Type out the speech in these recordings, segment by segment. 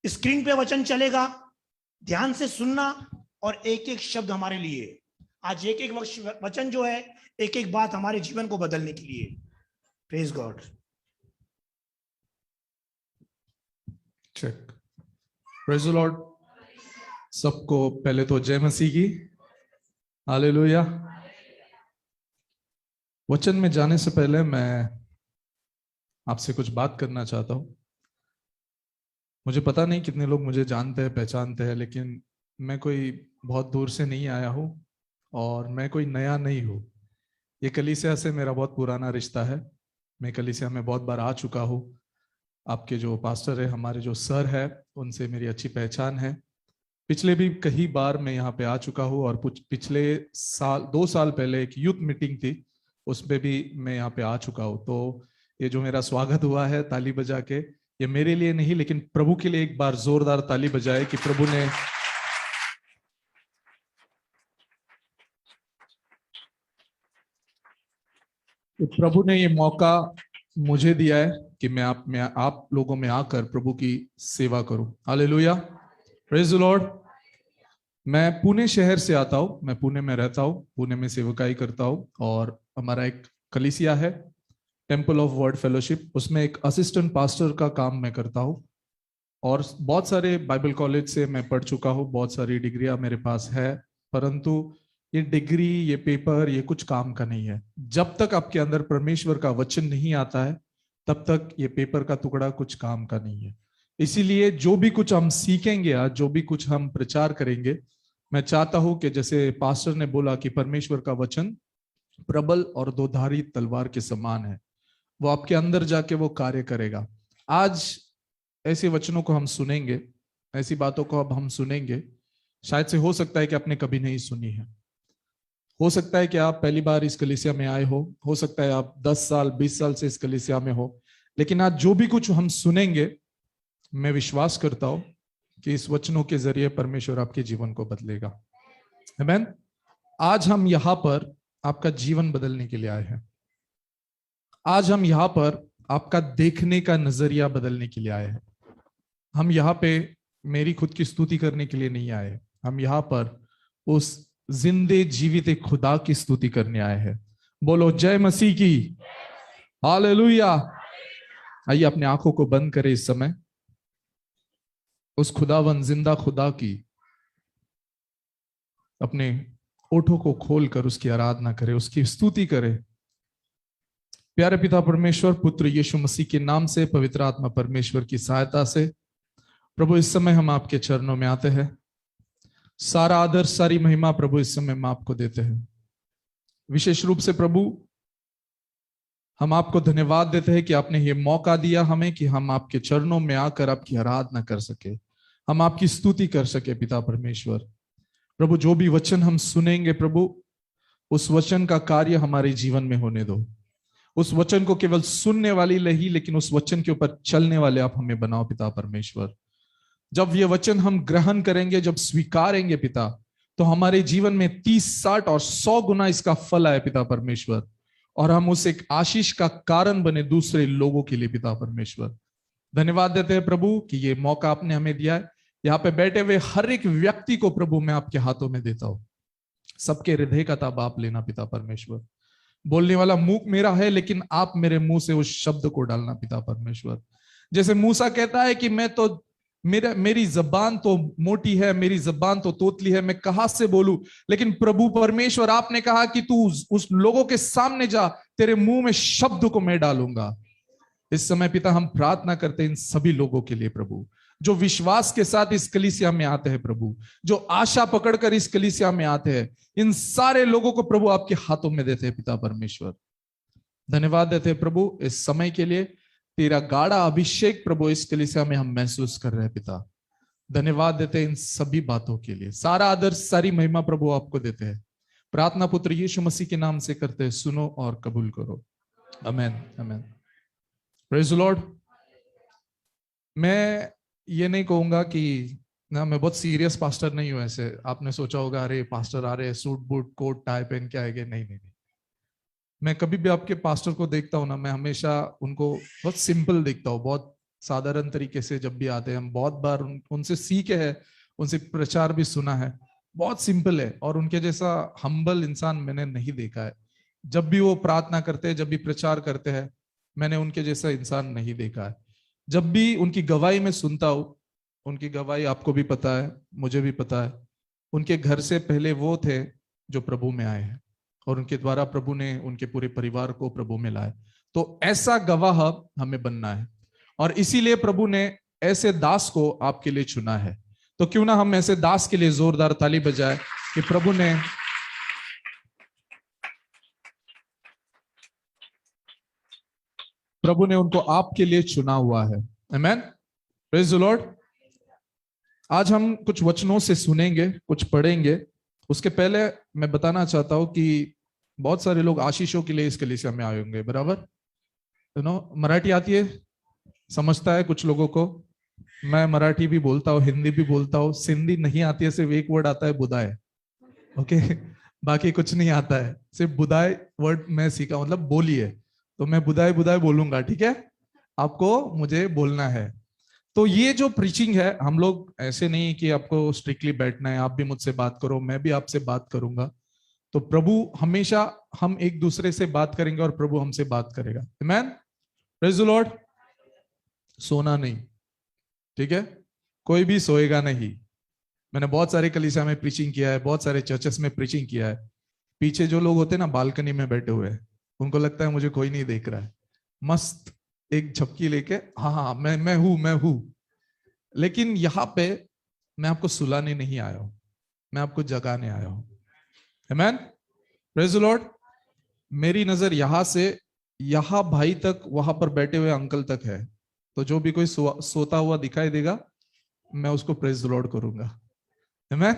Screen पे वचन चलेगा, ध्यान से सुनना और एक एक शब्द हमारे लिए। आज एक एक वचन जो है, एक एक बात हमारे जीवन को बदलने के लिए। Praise God. Check. Praise the Lord. सबको पहले तो जय मसीह की। हालेलुया। वचन में जाने से पहले मैं आपसे कुछ बात करना चाहता हूं। मुझे पता नहीं कितने लोग मुझे जानते हैं, पहचानते हैं, लेकिन मैं कोई बहुत दूर से नहीं आया हूं और मैं कोई नया नहीं हूं। ये कलीसिया से मेरा बहुत पुराना रिश्ता है। मैं कलीसिया में बहुत बार आ चुका हूं। आपके जो पास्टर है, हमारे जो सर है, उनसे मेरी अच्छी पहचान है। पिछले भी कई बार मैं यहाँ पे आ चुका हूँ और पिछले साल 2 साल पहले एक यूथ मीटिंग थी, उसमें भी मैं यहाँ पे आ चुका हूँ। तो ये जो मेरा स्वागत हुआ है ताली बजा के, ये मेरे लिए नहीं लेकिन प्रभु के लिए एक बार जोरदार ताली बजाए कि प्रभु ने ये मौका मुझे दिया है कि मैं आप लोगों में आकर प्रभु की सेवा करूं। हालेलुया। Praise the lord. मैं पुणे शहर से आता हूँ, मैं पुणे में रहता हूँ, पुणे में सेवकाई करता हूँ और हमारा एक कलीसिया है, टेम्पल ऑफ वर्ड फेलोशिप, उसमें एक असिस्टेंट पास्टर का काम मैं करता हूँ। और बहुत सारे बाइबल कॉलेज से मैं पढ़ चुका हूँ, बहुत सारी डिग्रियां मेरे पास है, परंतु ये डिग्री, ये पेपर, ये कुछ काम का नहीं है। जब तक आपके अंदर परमेश्वर का वचन नहीं आता है, तब तक ये पेपर का टुकड़ा कुछ काम का नहीं है। इसीलिए जो भी कुछ हम सीखेंगे आज, जो भी कुछ हम प्रचार करेंगे, मैं चाहता हूं कि जैसे पास्टर ने बोला कि परमेश्वर का वचन प्रबल और दोधारी तलवार के समान है, वो आपके अंदर जाके वो कार्य करेगा। आज ऐसे वचनों को हम सुनेंगे, ऐसी बातों को अब हम सुनेंगे। शायद से हो सकता है कि आपने कभी नहीं सुनी है, हो सकता है कि आप पहली बार इस कलीसिया में आए हो सकता है आप 10 साल 20 साल से इस कलीसिया में हो, लेकिन आज जो भी कुछ हम सुनेंगे, मैं विश्वास करता हूं कि इस वचनों के जरिए परमेश्वर आपके जीवन को बदलेगा। आमीन। आज हम यहां पर आपका जीवन बदलने के लिए आए हैं। आज हम यहां पर आपका देखने का नजरिया बदलने के लिए आए हैं। हम यहाँ पे मेरी खुद की स्तुति करने के लिए नहीं आए, हम यहाँ पर उस जिंदे जीवित खुदा की स्तुति करने आए हैं। बोलो जय मसीह की। हालेलुया। आइए अपने आंखों को बंद करें इस समय, उस खुदावन जिंदा खुदा की अपने ओठों को खोलकर उसकी आराधना करें, उसकी स्तुति करें। प्यारे पिता परमेश्वर, पुत्र यीशु मसीह के नाम से, पवित्र आत्मा परमेश्वर की सहायता से प्रभु इस समय हम आपके चरणों में आते हैं। सारा आदर, सारी महिमा प्रभु इस समय हम आपको देते हैं। विशेष रूप से प्रभु हम आपको धन्यवाद देते हैं कि आपने ये मौका दिया हमें कि हम आपके चरणों में आकर आपकी आराधना कर सके, हम आपकी स्तुति कर सके। पिता परमेश्वर प्रभु, जो भी वचन हम सुनेंगे प्रभु, उस वचन का कार्य हमारे जीवन में होने दो। उस वचन को केवल सुनने वाली नहीं, लेकिन उस वचन के ऊपर चलने वाले आप हमें बनाओ पिता परमेश्वर। जब ये वचन हम ग्रहण करेंगे, जब स्वीकारेंगे पिता, तो हमारे जीवन में 30, 60 और 100 गुना इसका फल आए पिता परमेश्वर, और हम उस एक आशीष का कारण बने दूसरे लोगों के लिए पिता परमेश्वर। धन्यवाद देते हैं प्रभु कि ये मौका आपने हमें दिया है। यहाँ पे बैठे हुए हर एक व्यक्ति को प्रभु मैं आपके हाथों में देता हूं। सबके हृदय का ताब आप लेना पिता परमेश्वर। बोलने वाला मुंह मेरा है, लेकिन आप मेरे मुंह से उस शब्द को डालना पिता परमेश्वर। जैसे मूसा कहता है कि मैं तो मेरी जबान तो मोटी है, मेरी जबान तो तोतली है, मैं कहां से बोलूं, लेकिन प्रभु परमेश्वर आपने कहा कि तू उस लोगों के सामने जा, तेरे मुंह में शब्द को मैं डालूंगा। इस समय पिता हम प्रार्थना करते हैं इन सभी लोगों के लिए प्रभु, जो विश्वास के साथ इस कलीसिया में आते हैं प्रभु, जो आशा पकड़कर इस कलीसिया में आते हैं, इन सारे लोगों को प्रभु आपके हाथों में देते हैं पिता परमेश्वर। धन्यवाद देते हैं प्रभु इस समय के लिए। तेरा गाढ़ा अभिषेक प्रभु इस कलीसिया में हम महसूस कर रहे हैं पिता। धन्यवाद देते हैं इन सभी बातों के लिए। सारा आदर, सारी महिमा प्रभु आपको देते हैं। प्रार्थना पुत्र यीशु मसीह के नाम से करते हैं, सुनो और कबूल करो। Amen, amen. Praise the lord. मैं ये नहीं कहूंगा कि ना, मैं बहुत सीरियस पास्टर नहीं हूं। ऐसे आपने सोचा होगा अरे पास्टर आ रहे हैं, सूट बूट कोट टाई पहन के आएंगे। नहीं नहीं नहीं, मैं कभी भी आपके पास्टर को देखता हूं ना, मैं हमेशा उनको बहुत सिंपल देखता हूँ, बहुत साधारण तरीके से जब भी आते हैं, हम बहुत बार उनसे सीखे हैं, उनसे प्रचार भी सुना है, बहुत सिंपल है, और उनके जैसा हम्बल इंसान मैंने नहीं देखा है। जब भी वो प्रार्थना करते हैं, जब भी प्रचार करते हैं, मैंने उनके जैसा इंसान नहीं देखा है। जब भी उनकी गवाही में सुनता हूं, उनकी गवाही आपको भी पता है, मुझे भी पता है, उनके घर से पहले वो थे जो प्रभु में आए हैं, और उनके द्वारा प्रभु ने उनके पूरे परिवार को प्रभु में लाए। तो ऐसा गवाह हमें बनना है, और इसीलिए प्रभु ने ऐसे दास को आपके लिए चुना है। तो क्यों ना हम ऐसे दास के लिए जोरदार ताली बजाए कि प्रभु ने उनको आपके लिए चुना हुआ है। आमेन, प्रेज द लॉर्ड। आज हम कुछ वचनों से सुनेंगे, कुछ पढ़ेंगे। उसके पहले मैं बताना चाहता हूं कि बहुत सारे लोग आशीषों के लिए इस कलीसिया में आए होंगे, बराबर। मराठी आती है, समझता है कुछ लोगों को। मैं मराठी भी बोलता हूँ, हिंदी भी बोलता हूँ, सिंधी नहीं आती है, सिर्फ एक वर्ड आता है, बुदाय। ओके, बाकी कुछ नहीं आता है, सिर्फ बुदाय वर्ड मैं सीखा, मतलब बोली है, तो मैं बुदाय बुदाय बोलूंगा, ठीक है, आपको मुझे बोलना है। तो ये जो प्रीचिंग है, हम लोग ऐसे नहीं कि आपको स्ट्रिक्टली बैठना है, आप भी मुझसे बात करो, मैं भी आपसे बात करूंगा। तो प्रभु हमेशा, हम एक दूसरे से बात करेंगे और प्रभु हमसे बात करेगा। आमेन, प्रेज द लॉर्ड। सोना नहीं, ठीक है, कोई भी सोएगा नहीं। मैंने बहुत सारे कलीसिया में प्रीचिंग किया है, बहुत सारे चर्चेस में प्रीचिंग किया है। पीछे जो लोग होते हैं ना, बालकनी में बैठे हुए हैं, उनको लगता है मुझे कोई नहीं देख रहा है, मस्त एक झपकी लेके, हाँ हाँ मैं हूं। लेकिन यहां पे मैं आपको सुलाने नहीं आया हूं, मैं आपको जगाने आया हूं। आमेन, प्रेज द लॉर्ड। मेरी नजर यहां से यहां भाई तक, वहां पर बैठे हुए अंकल तक है। तो जो भी कोई सोता हुआ दिखाई देगा, मैं उसको प्रेज द लॉर्ड करूंगा। आमेन।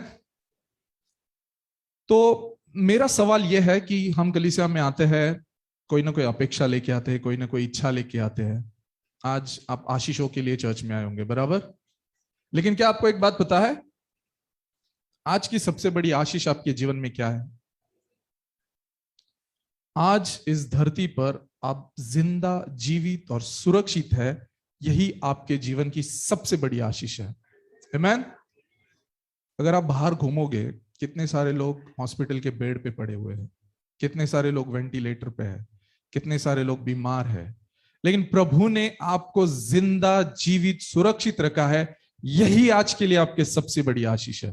तो मेरा सवाल यह है कि हम कलीसिया में आते हैं, कोई ना कोई अपेक्षा लेके आते हैं, कोई ना कोई इच्छा लेके आते हैं। आज आप आशीषों के लिए चर्च में आए होंगे, बराबर। लेकिन क्या आपको एक बात पता है, आज की सबसे बड़ी आशीष आपके जीवन में क्या है? आज इस धरती पर आप जिंदा, जीवित और सुरक्षित है, यही आपके जीवन की सबसे बड़ी आशीष है। आमेन। अगर आप बाहर घूमोगे, कितने सारे लोग हॉस्पिटल के बेड पे पड़े हुए हैं, कितने सारे लोग वेंटिलेटर पे है, कितने सारे लोग बीमार है, लेकिन प्रभु ने आपको जिंदा, जीवित, सुरक्षित रखा है। यही आज के लिए आपके सबसे बड़ी आशीष है।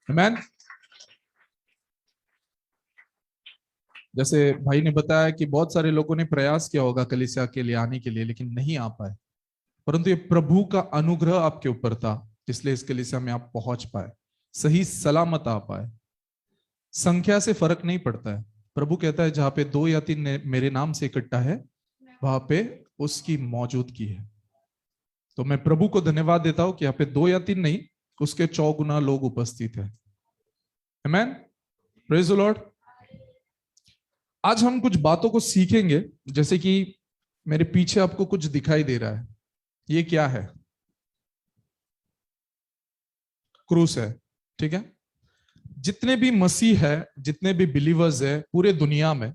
आमेन। जैसे भाई ने बताया कि बहुत सारे लोगों ने प्रयास किया होगा कलीसिया के लिए आने के लिए, लेकिन नहीं आ पाए, परंतु ये प्रभु का अनुग्रह आपके ऊपर था, इसलिए इस कलीसिया में आप पहुंच पाए, सही सलामत आ पाए। संख्या से फर्क नहीं पड़ता है। प्रभु कहता है जहां पे 2 या 3 मेरे नाम से इकट्ठा है, वहां पे उसकी मौजूदगी है। तो मैं प्रभु को धन्यवाद देता हूं कि यहाँ पे 2 या 3 नहीं, उसके 4 गुना लोग उपस्थित है। आमेन, प्रेज द लॉर्ड। आज हम कुछ बातों को सीखेंगे, जैसे कि मेरे पीछे आपको कुछ दिखाई दे रहा है, ये क्या है? क्रूस है, ठीक है। जितने भी मसीह है, जितने भी बिलीवर्स है पूरे दुनिया में,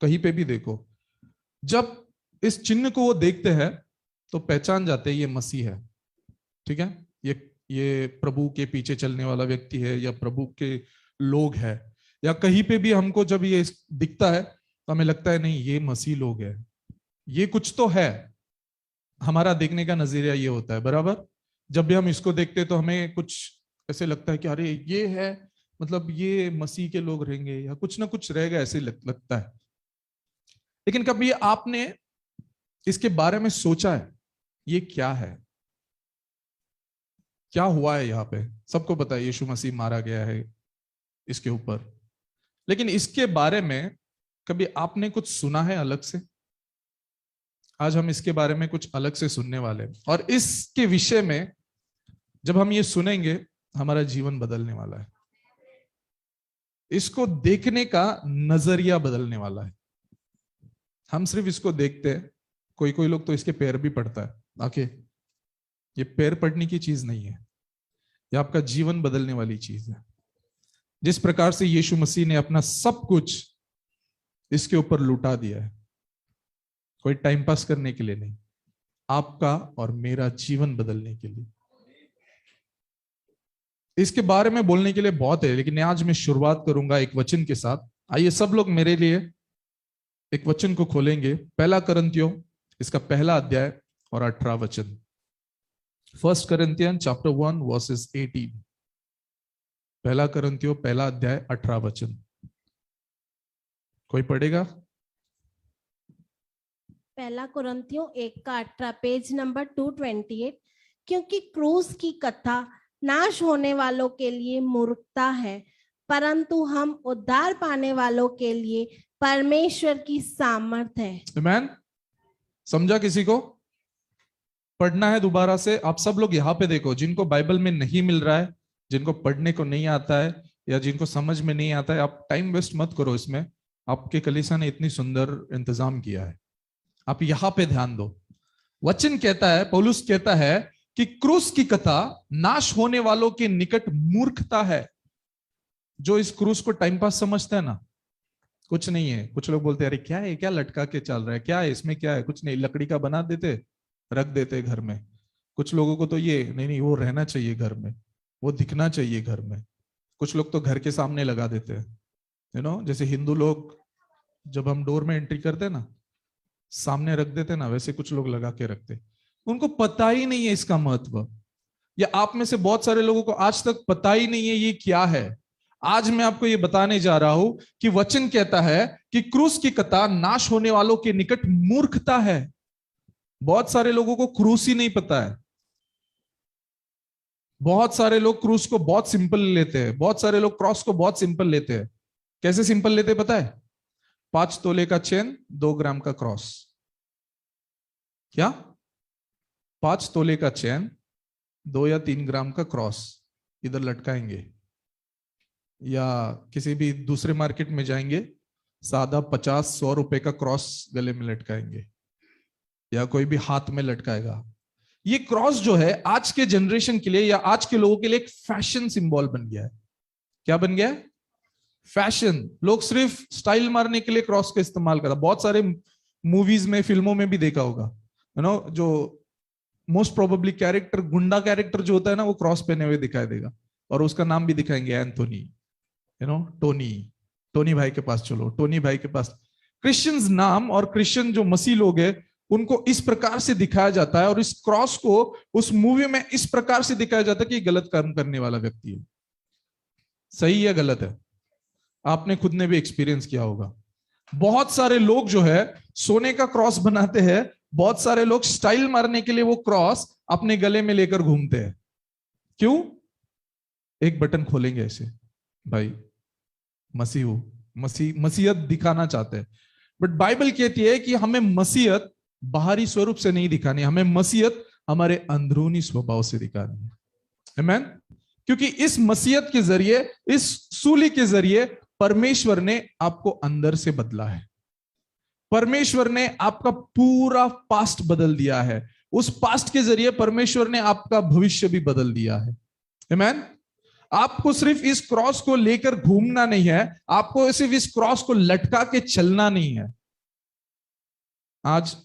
कहीं पे भी देखो, जब इस चिन्ह को वो देखते हैं तो पहचान जाते हैं ये मसीह है, ठीक है। ये प्रभु के पीछे चलने वाला व्यक्ति है, या प्रभु के लोग है, या कहीं पे भी हमको जब ये दिखता है तो हमें लगता है नहीं ये मसीह लोग है, ये कुछ तो है। हमारा देखने का नजरिया ये होता है, बराबर। जब भी हम इसको देखते हैं तो हमें कुछ ऐसे लगता है कि अरे ये है, मतलब ये मसीह के लोग रहेंगे, या कुछ ना कुछ रहेगा, ऐसे लगता है। लेकिन कभी आपने इसके बारे में सोचा है ये क्या है, क्या हुआ है? यहाँ पे सबको पता है यीशु मसीह मारा गया है इसके ऊपर, लेकिन इसके बारे में कभी आपने कुछ सुना है अलग से? आज हम इसके बारे में कुछ अलग से सुनने वाले हैं, और इसके विषय में जब हम ये सुनेंगे हमारा जीवन बदलने वाला है, इसको देखने का नजरिया बदलने वाला है। हम सिर्फ इसको देखते हैं, कोई लोग तो इसके पैर भी पड़ता है आके। ये पैर पड़ने की चीज नहीं है, ये आपका जीवन बदलने वाली चीज है। जिस प्रकार से यीशु मसीह ने अपना सब कुछ इसके ऊपर लुटा दिया है, कोई टाइम पास करने के लिए नहीं, आपका और मेरा जीवन बदलने के लिए। इसके बारे में बोलने के लिए बहुत है, लेकिन आज मैं शुरुआत करूंगा एक वचन के साथ। आइए सब लोग मेरे लिए एक वचन को खोलेंगे, पहला करंथियों इसका पहला अध्याय और 18 वचन। 1 Corinthians chapter 1 verses 18। पहला करंथियों पहला अध्याय 18 वचन। कोई पढ़ेगा? पहला कुरिन्थियों 1:18, पेज नंबर 228। क्योंकि क्रूस की कथा नाश होने वालों के लिए मूर्खता है, परंतु हम उद्धार पाने वालों के लिए परमेश्वर की सामर्थ है। आमीन। समझा किसी को? पढ़ना है दोबारा से। आप सब लोग यहाँ पे देखो, जिनको बाइबल में नहीं मिल रहा है, जिनको पढ़ने को नहीं आता है या जिनको समझ में नहीं आता है, आप टाइम वेस्ट मत करो इसमें। आपके कलीसिया ने इतनी सुंदर इंतजाम किया है, आप यहाँ पे ध्यान दो। वचन कहता है, पौलुस कहता है कि क्रूस की कथा नाश होने वालों के निकट मूर्खता है। जो इस क्रूस को टाइम पास समझते हैं ना, कुछ नहीं है। कुछ लोग बोलते हैं अरे क्या है, क्या लटका के चल रहा है, क्या है इसमें, क्या है, कुछ नहीं, लकड़ी का बना देते, रख देते घर में। कुछ लोगों को तो ये नहीं वो रहना चाहिए घर में, वो दिखना चाहिए घर में। कुछ लोग तो घर के सामने लगा देते हैं, जैसे हिंदू लोग जब हम डोर में एंट्री करते हैं ना, सामने रख देते ना, वैसे कुछ लोग लगा के रखते। उनको पता ही नहीं है इसका महत्व। या आप में से बहुत सारे लोगों को आज तक पता ही नहीं है ये क्या है। आज मैं आपको ये बताने जा रहा हूं कि वचन कहता है कि क्रूस की कथा नाश होने वालों के निकट मूर्खता है। बहुत सारे लोगों को क्रूस ही नहीं पता है। बहुत सारे लोग क्रूस को बहुत सिंपल लेते हैं, बहुत सारे लोग क्रॉस को बहुत सिंपल लेते हैं। कैसे सिंपल लेते हैं पता है? 5 तोले का चेन, 2 ग्राम का क्रॉस। क्या? 5 तोले का चेन, 2 या 3 ग्राम का क्रॉस इधर लटकाएंगे, या किसी भी दूसरे मार्केट में जाएंगे, सादा 50-100 रुपए का क्रॉस गले में लटकाएंगे, या कोई भी हाथ में लटकाएगा। ये क्रॉस जो है आज के जनरेशन के लिए या आज के लोगों के लिए एक फैशन सिंबल बन गया है। क्या बन गया है? फैशन। लोग सिर्फ स्टाइल मारने के लिए क्रॉस का इस्तेमाल करता। बहुत सारे मूवीज में, फिल्मों में भी देखा होगा, जो मोस्ट प्रोबेबली कैरेक्टर, गुंडा कैरेक्टर जो होता है ना, वो क्रॉस पहने हुए दिखाई देगा, और उसका नाम भी दिखाएंगे एंथोनी, टोनी भाई के पास चलो, टोनी भाई के पास। क्रिश्चियंस नाम और क्रिश्चियन जो मसीह लोग हैं उनको इस प्रकार से दिखाया जाता है, और इस क्रॉस को उस मूवी में इस प्रकार से दिखाया जाता है कि गलत कर्म करने वाला व्यक्ति है। सही है गलत है? आपने खुद ने भी एक्सपीरियंस किया होगा। बहुत सारे लोग जो है सोने का क्रॉस बनाते हैं, बहुत सारे लोग स्टाइल मारने के लिए वो क्रॉस अपने गले में लेकर घूमते हैं। क्यों? एक बटन खोलेंगे ऐसे, भाई मसीहत दिखाना चाहते हैं। बट बाइबल कहती है कि हमें मसीहत बाहरी स्वरूप से नहीं दिखानी, हमें मसीहत हमारे अंदरूनी स्वभाव से दिखानी है। आमीन। क्योंकि इस मसीहत के जरिए, इस सूली के जरिए परमेश्वर ने आपको अंदर से बदला है। परमेश्वर ने आपका पूरा पास्ट बदल दिया है। उस पास्ट के जरिए परमेश्वर ने आपका भविष्य भी बदल दिया है। आमीन। आपको सिर्फ इस क्रॉस को लेकर घूमना नहीं है, आपको सिर्फ इस क्रॉस को लटका के चलना नहीं है। आज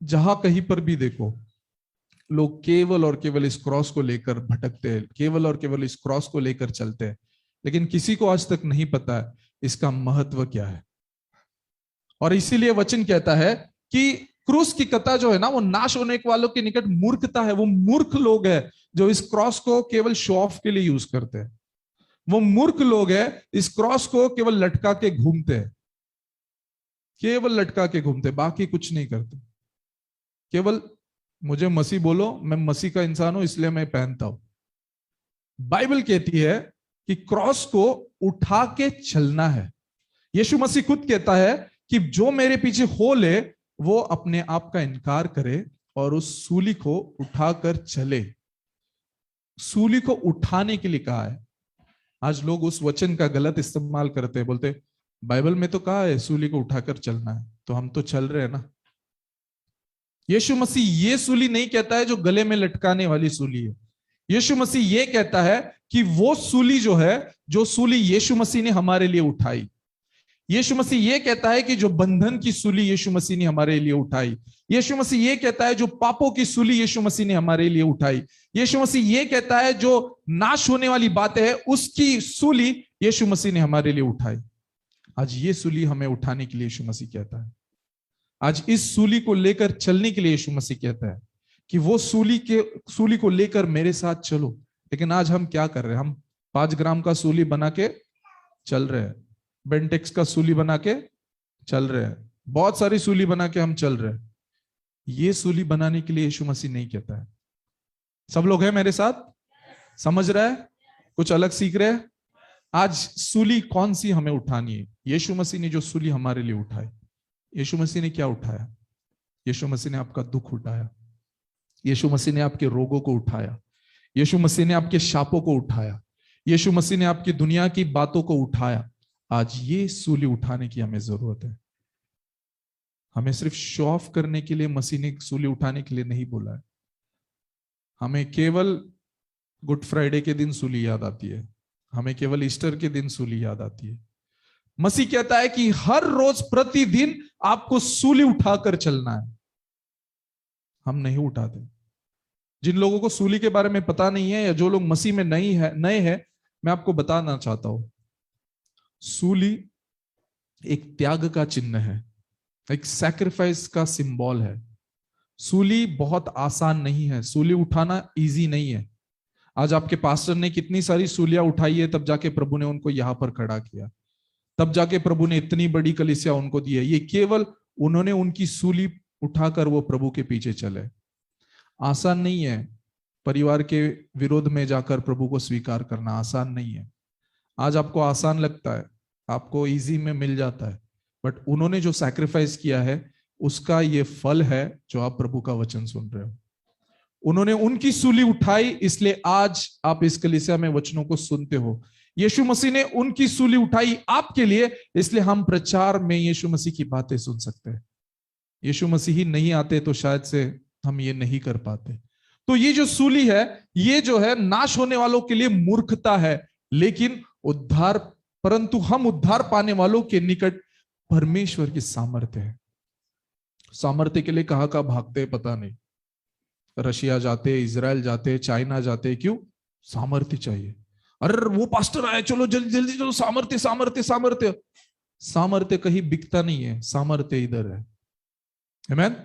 जहां कहीं पर भी देखो, लोग केवल और केवल इस क्रॉस को लेकर भटकते हैं, केवल और केवल इस क्रॉस को लेकर चलते हैं, लेकिन किसी को आज तक नहीं पता है इसका महत्व क्या है। और इसीलिए वचन कहता है कि क्रूस की कथा जो है ना, वो नाश होने वालों के निकट मूर्खता है। वो मूर्ख लोग हैं जो इस क्रॉस को केवल शो ऑफ के लिए यूज करते हैं। वो मूर्ख लोग हैं इस क्रॉस को केवल लटका के घूमते हैं, केवल लटका के घूमते, बाकी कुछ नहीं करते। केवल मुझे मसीह बोलो, मैं मसीह का इंसान हूं इसलिए मैं पहनता हूं। बाइबल कहती है कि क्रॉस को उठा के चलना है। यीशु मसीह खुद कहता है कि जो मेरे पीछे हो ले वो अपने आप का इनकार करे और उस सूली को उठाकर चले। सूली को उठाने के लिए कहा है। आज लोग उस वचन का गलत इस्तेमाल करते हैं, बोलते बाइबल में तो कहा है सूली को उठाकर चलना है, तो हम तो चल रहे हैं ना। यीशु मसीह ये सूली नहीं कहता है जो गले में लटकाने वाली सूली है। यीशु मसीह ये कहता है कि वो सूली जो है, जो सूली यीशु मसीह ने हमारे लिए उठाई, यीशु मसीह ये कहता है कि जो बंधन की सूली यीशु मसीह ने हमारे लिए उठाई, यीशु मसीह ये कहता है जो पापों की सूली यीशु मसीह ने हमारे लिए उठाई, यीशु मसीह ये कहता है जो नाश होने वाली बातें हैं उसकी सूली यीशु मसीह ने हमारे लिए उठाई। आज ये सूली हमें उठाने के लिए यीशु मसीह कहता है, आज इस सूली को लेकर चलने के लिए यीशु मसीह कहता है कि वो सूली को लेकर मेरे साथ चलो। लेकिन आज हम क्या कर रहे हैं? हम 5 ग्राम का सूली बना के चल रहे हैं, बेंटेक्स का सूली बना के चल रहे हैं, बहुत सारी सूली बना के हम चल रहे हैं। ये सूली बनाने के लिए यीशु मसीह नहीं कहता है। सब लोग हैं मेरे साथ? समझ रहा है? कुछ अलग सीख रहे हैं? आज सूली कौन सी हमें उठानी है? यीशु मसीह ने जो सूली हमारे लिए उठाई। यीशु मसीह ने क्या उठाया? यीशु मसीह ने आपका दुख उठाया, यीशु मसीह ने आपके रोगों को उठाया, यीशु मसीह ने आपके शापों को उठाया, यीशु मसीह ने आपकी दुनिया की बातों को उठाया। आज ये सूली उठाने की हमें जरूरत है। हमें सिर्फ शो ऑफ करने के लिए मसीह ने सूली उठाने के लिए नहीं बोला है। हमें केवल गुड फ्राइडे के दिन सूली याद आती है, हमें केवल ईस्टर के दिन सूली याद आती है। मसीह कहता है कि हर रोज प्रतिदिन आपको सूली उठाकर चलना है। हम नहीं उठाते। जिन लोगों को सूली के बारे में पता नहीं है या जो लोग मसीह में नए हैं, मैं आपको बताना चाहता हूं, सूली एक त्याग का चिन्ह है, एक सैक्रिफाइस का सिंबल है। सूली बहुत आसान नहीं है, सूली उठाना इजी नहीं है। आज आपके पास्टर ने कितनी सारी सूलियां उठाई है, तब जाके प्रभु ने उनको यहां पर खड़ा किया, तब जाके प्रभु ने इतनी बड़ी कलीसिया उनको दी है। ये केवल उन्होंने उनकी सूली उठाकर वो प्रभु के पीछे चले। आसान नहीं है परिवार के विरोध में जाकर प्रभु को स्वीकार करना, आसान नहीं है। आज आपको आसान लगता है, आपको इजी में मिल जाता है, बट उन्होंने जो सैक्रिफाइस किया है उसका ये फल है जो आप प्रभु का वचन सुन रहे हो। उन्होंने उनकी सूली उठाई, इसलिए आज आप इस कलीसिया में वचनों को सुनते हो। यीशु मसीह ने उनकी सूली उठाई आपके लिए, इसलिए हम प्रचार में यीशु मसीह की बातें सुन सकते हैं। यीशु मसीह ही नहीं आते तो शायद से हम ये नहीं कर पाते। तो ये जो सूली है, ये जो है नाश होने वालों के लिए मूर्खता है, लेकिन परंतु हम उद्धार पाने वालों के निकट परमेश्वर की सामर्थ्य है। सामर्थ्य के लिए कहां कहां भागते हैं पता नहीं, रशिया जाते, इजराइल जाते, चाइना जाते, क्यों? सामर्थ्य चाहिए। अरे वो पास्टर आए, चलो जल्दी जल्दी चलो, सामर्थ्य सामर्थ्य सामर्थ्य। सामर्थ्य कहीं बिकता नहीं है, सामर्थ्य इधर है। आमीन।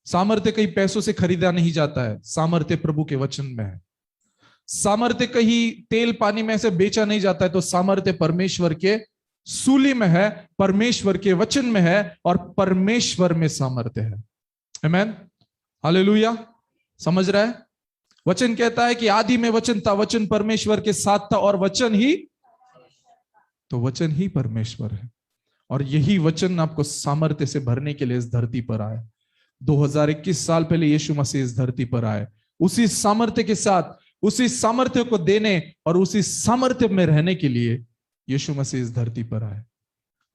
सामर्थ्य कहीं पैसों से खरीदा नहीं जाता है, सामर्थ्य प्रभु के वचन में है। सामर्थ्य कहीं तेल पानी में से बेचा नहीं जाता है, तो सामर्थ्य परमेश्वर के सूली में है, परमेश्वर के वचन में है, और परमेश्वर में सामर्थ्य है। आमीन, हालेलुया। समझ रहा है? वचन कहता है कि आदि में वचन था, वचन परमेश्वर के साथ था, और वचन ही, तो वचन ही परमेश्वर है। और यही वचन आपको सामर्थ्य से भरने के लिए इस धरती पर आए। 2021 साल पहले यीशु मसीह इस धरती पर आए, उसी सामर्थ्य के साथ, उसी सामर्थ्य को देने और उसी सामर्थ्य में रहने के लिए यीशु मसीह इस धरती पर आए।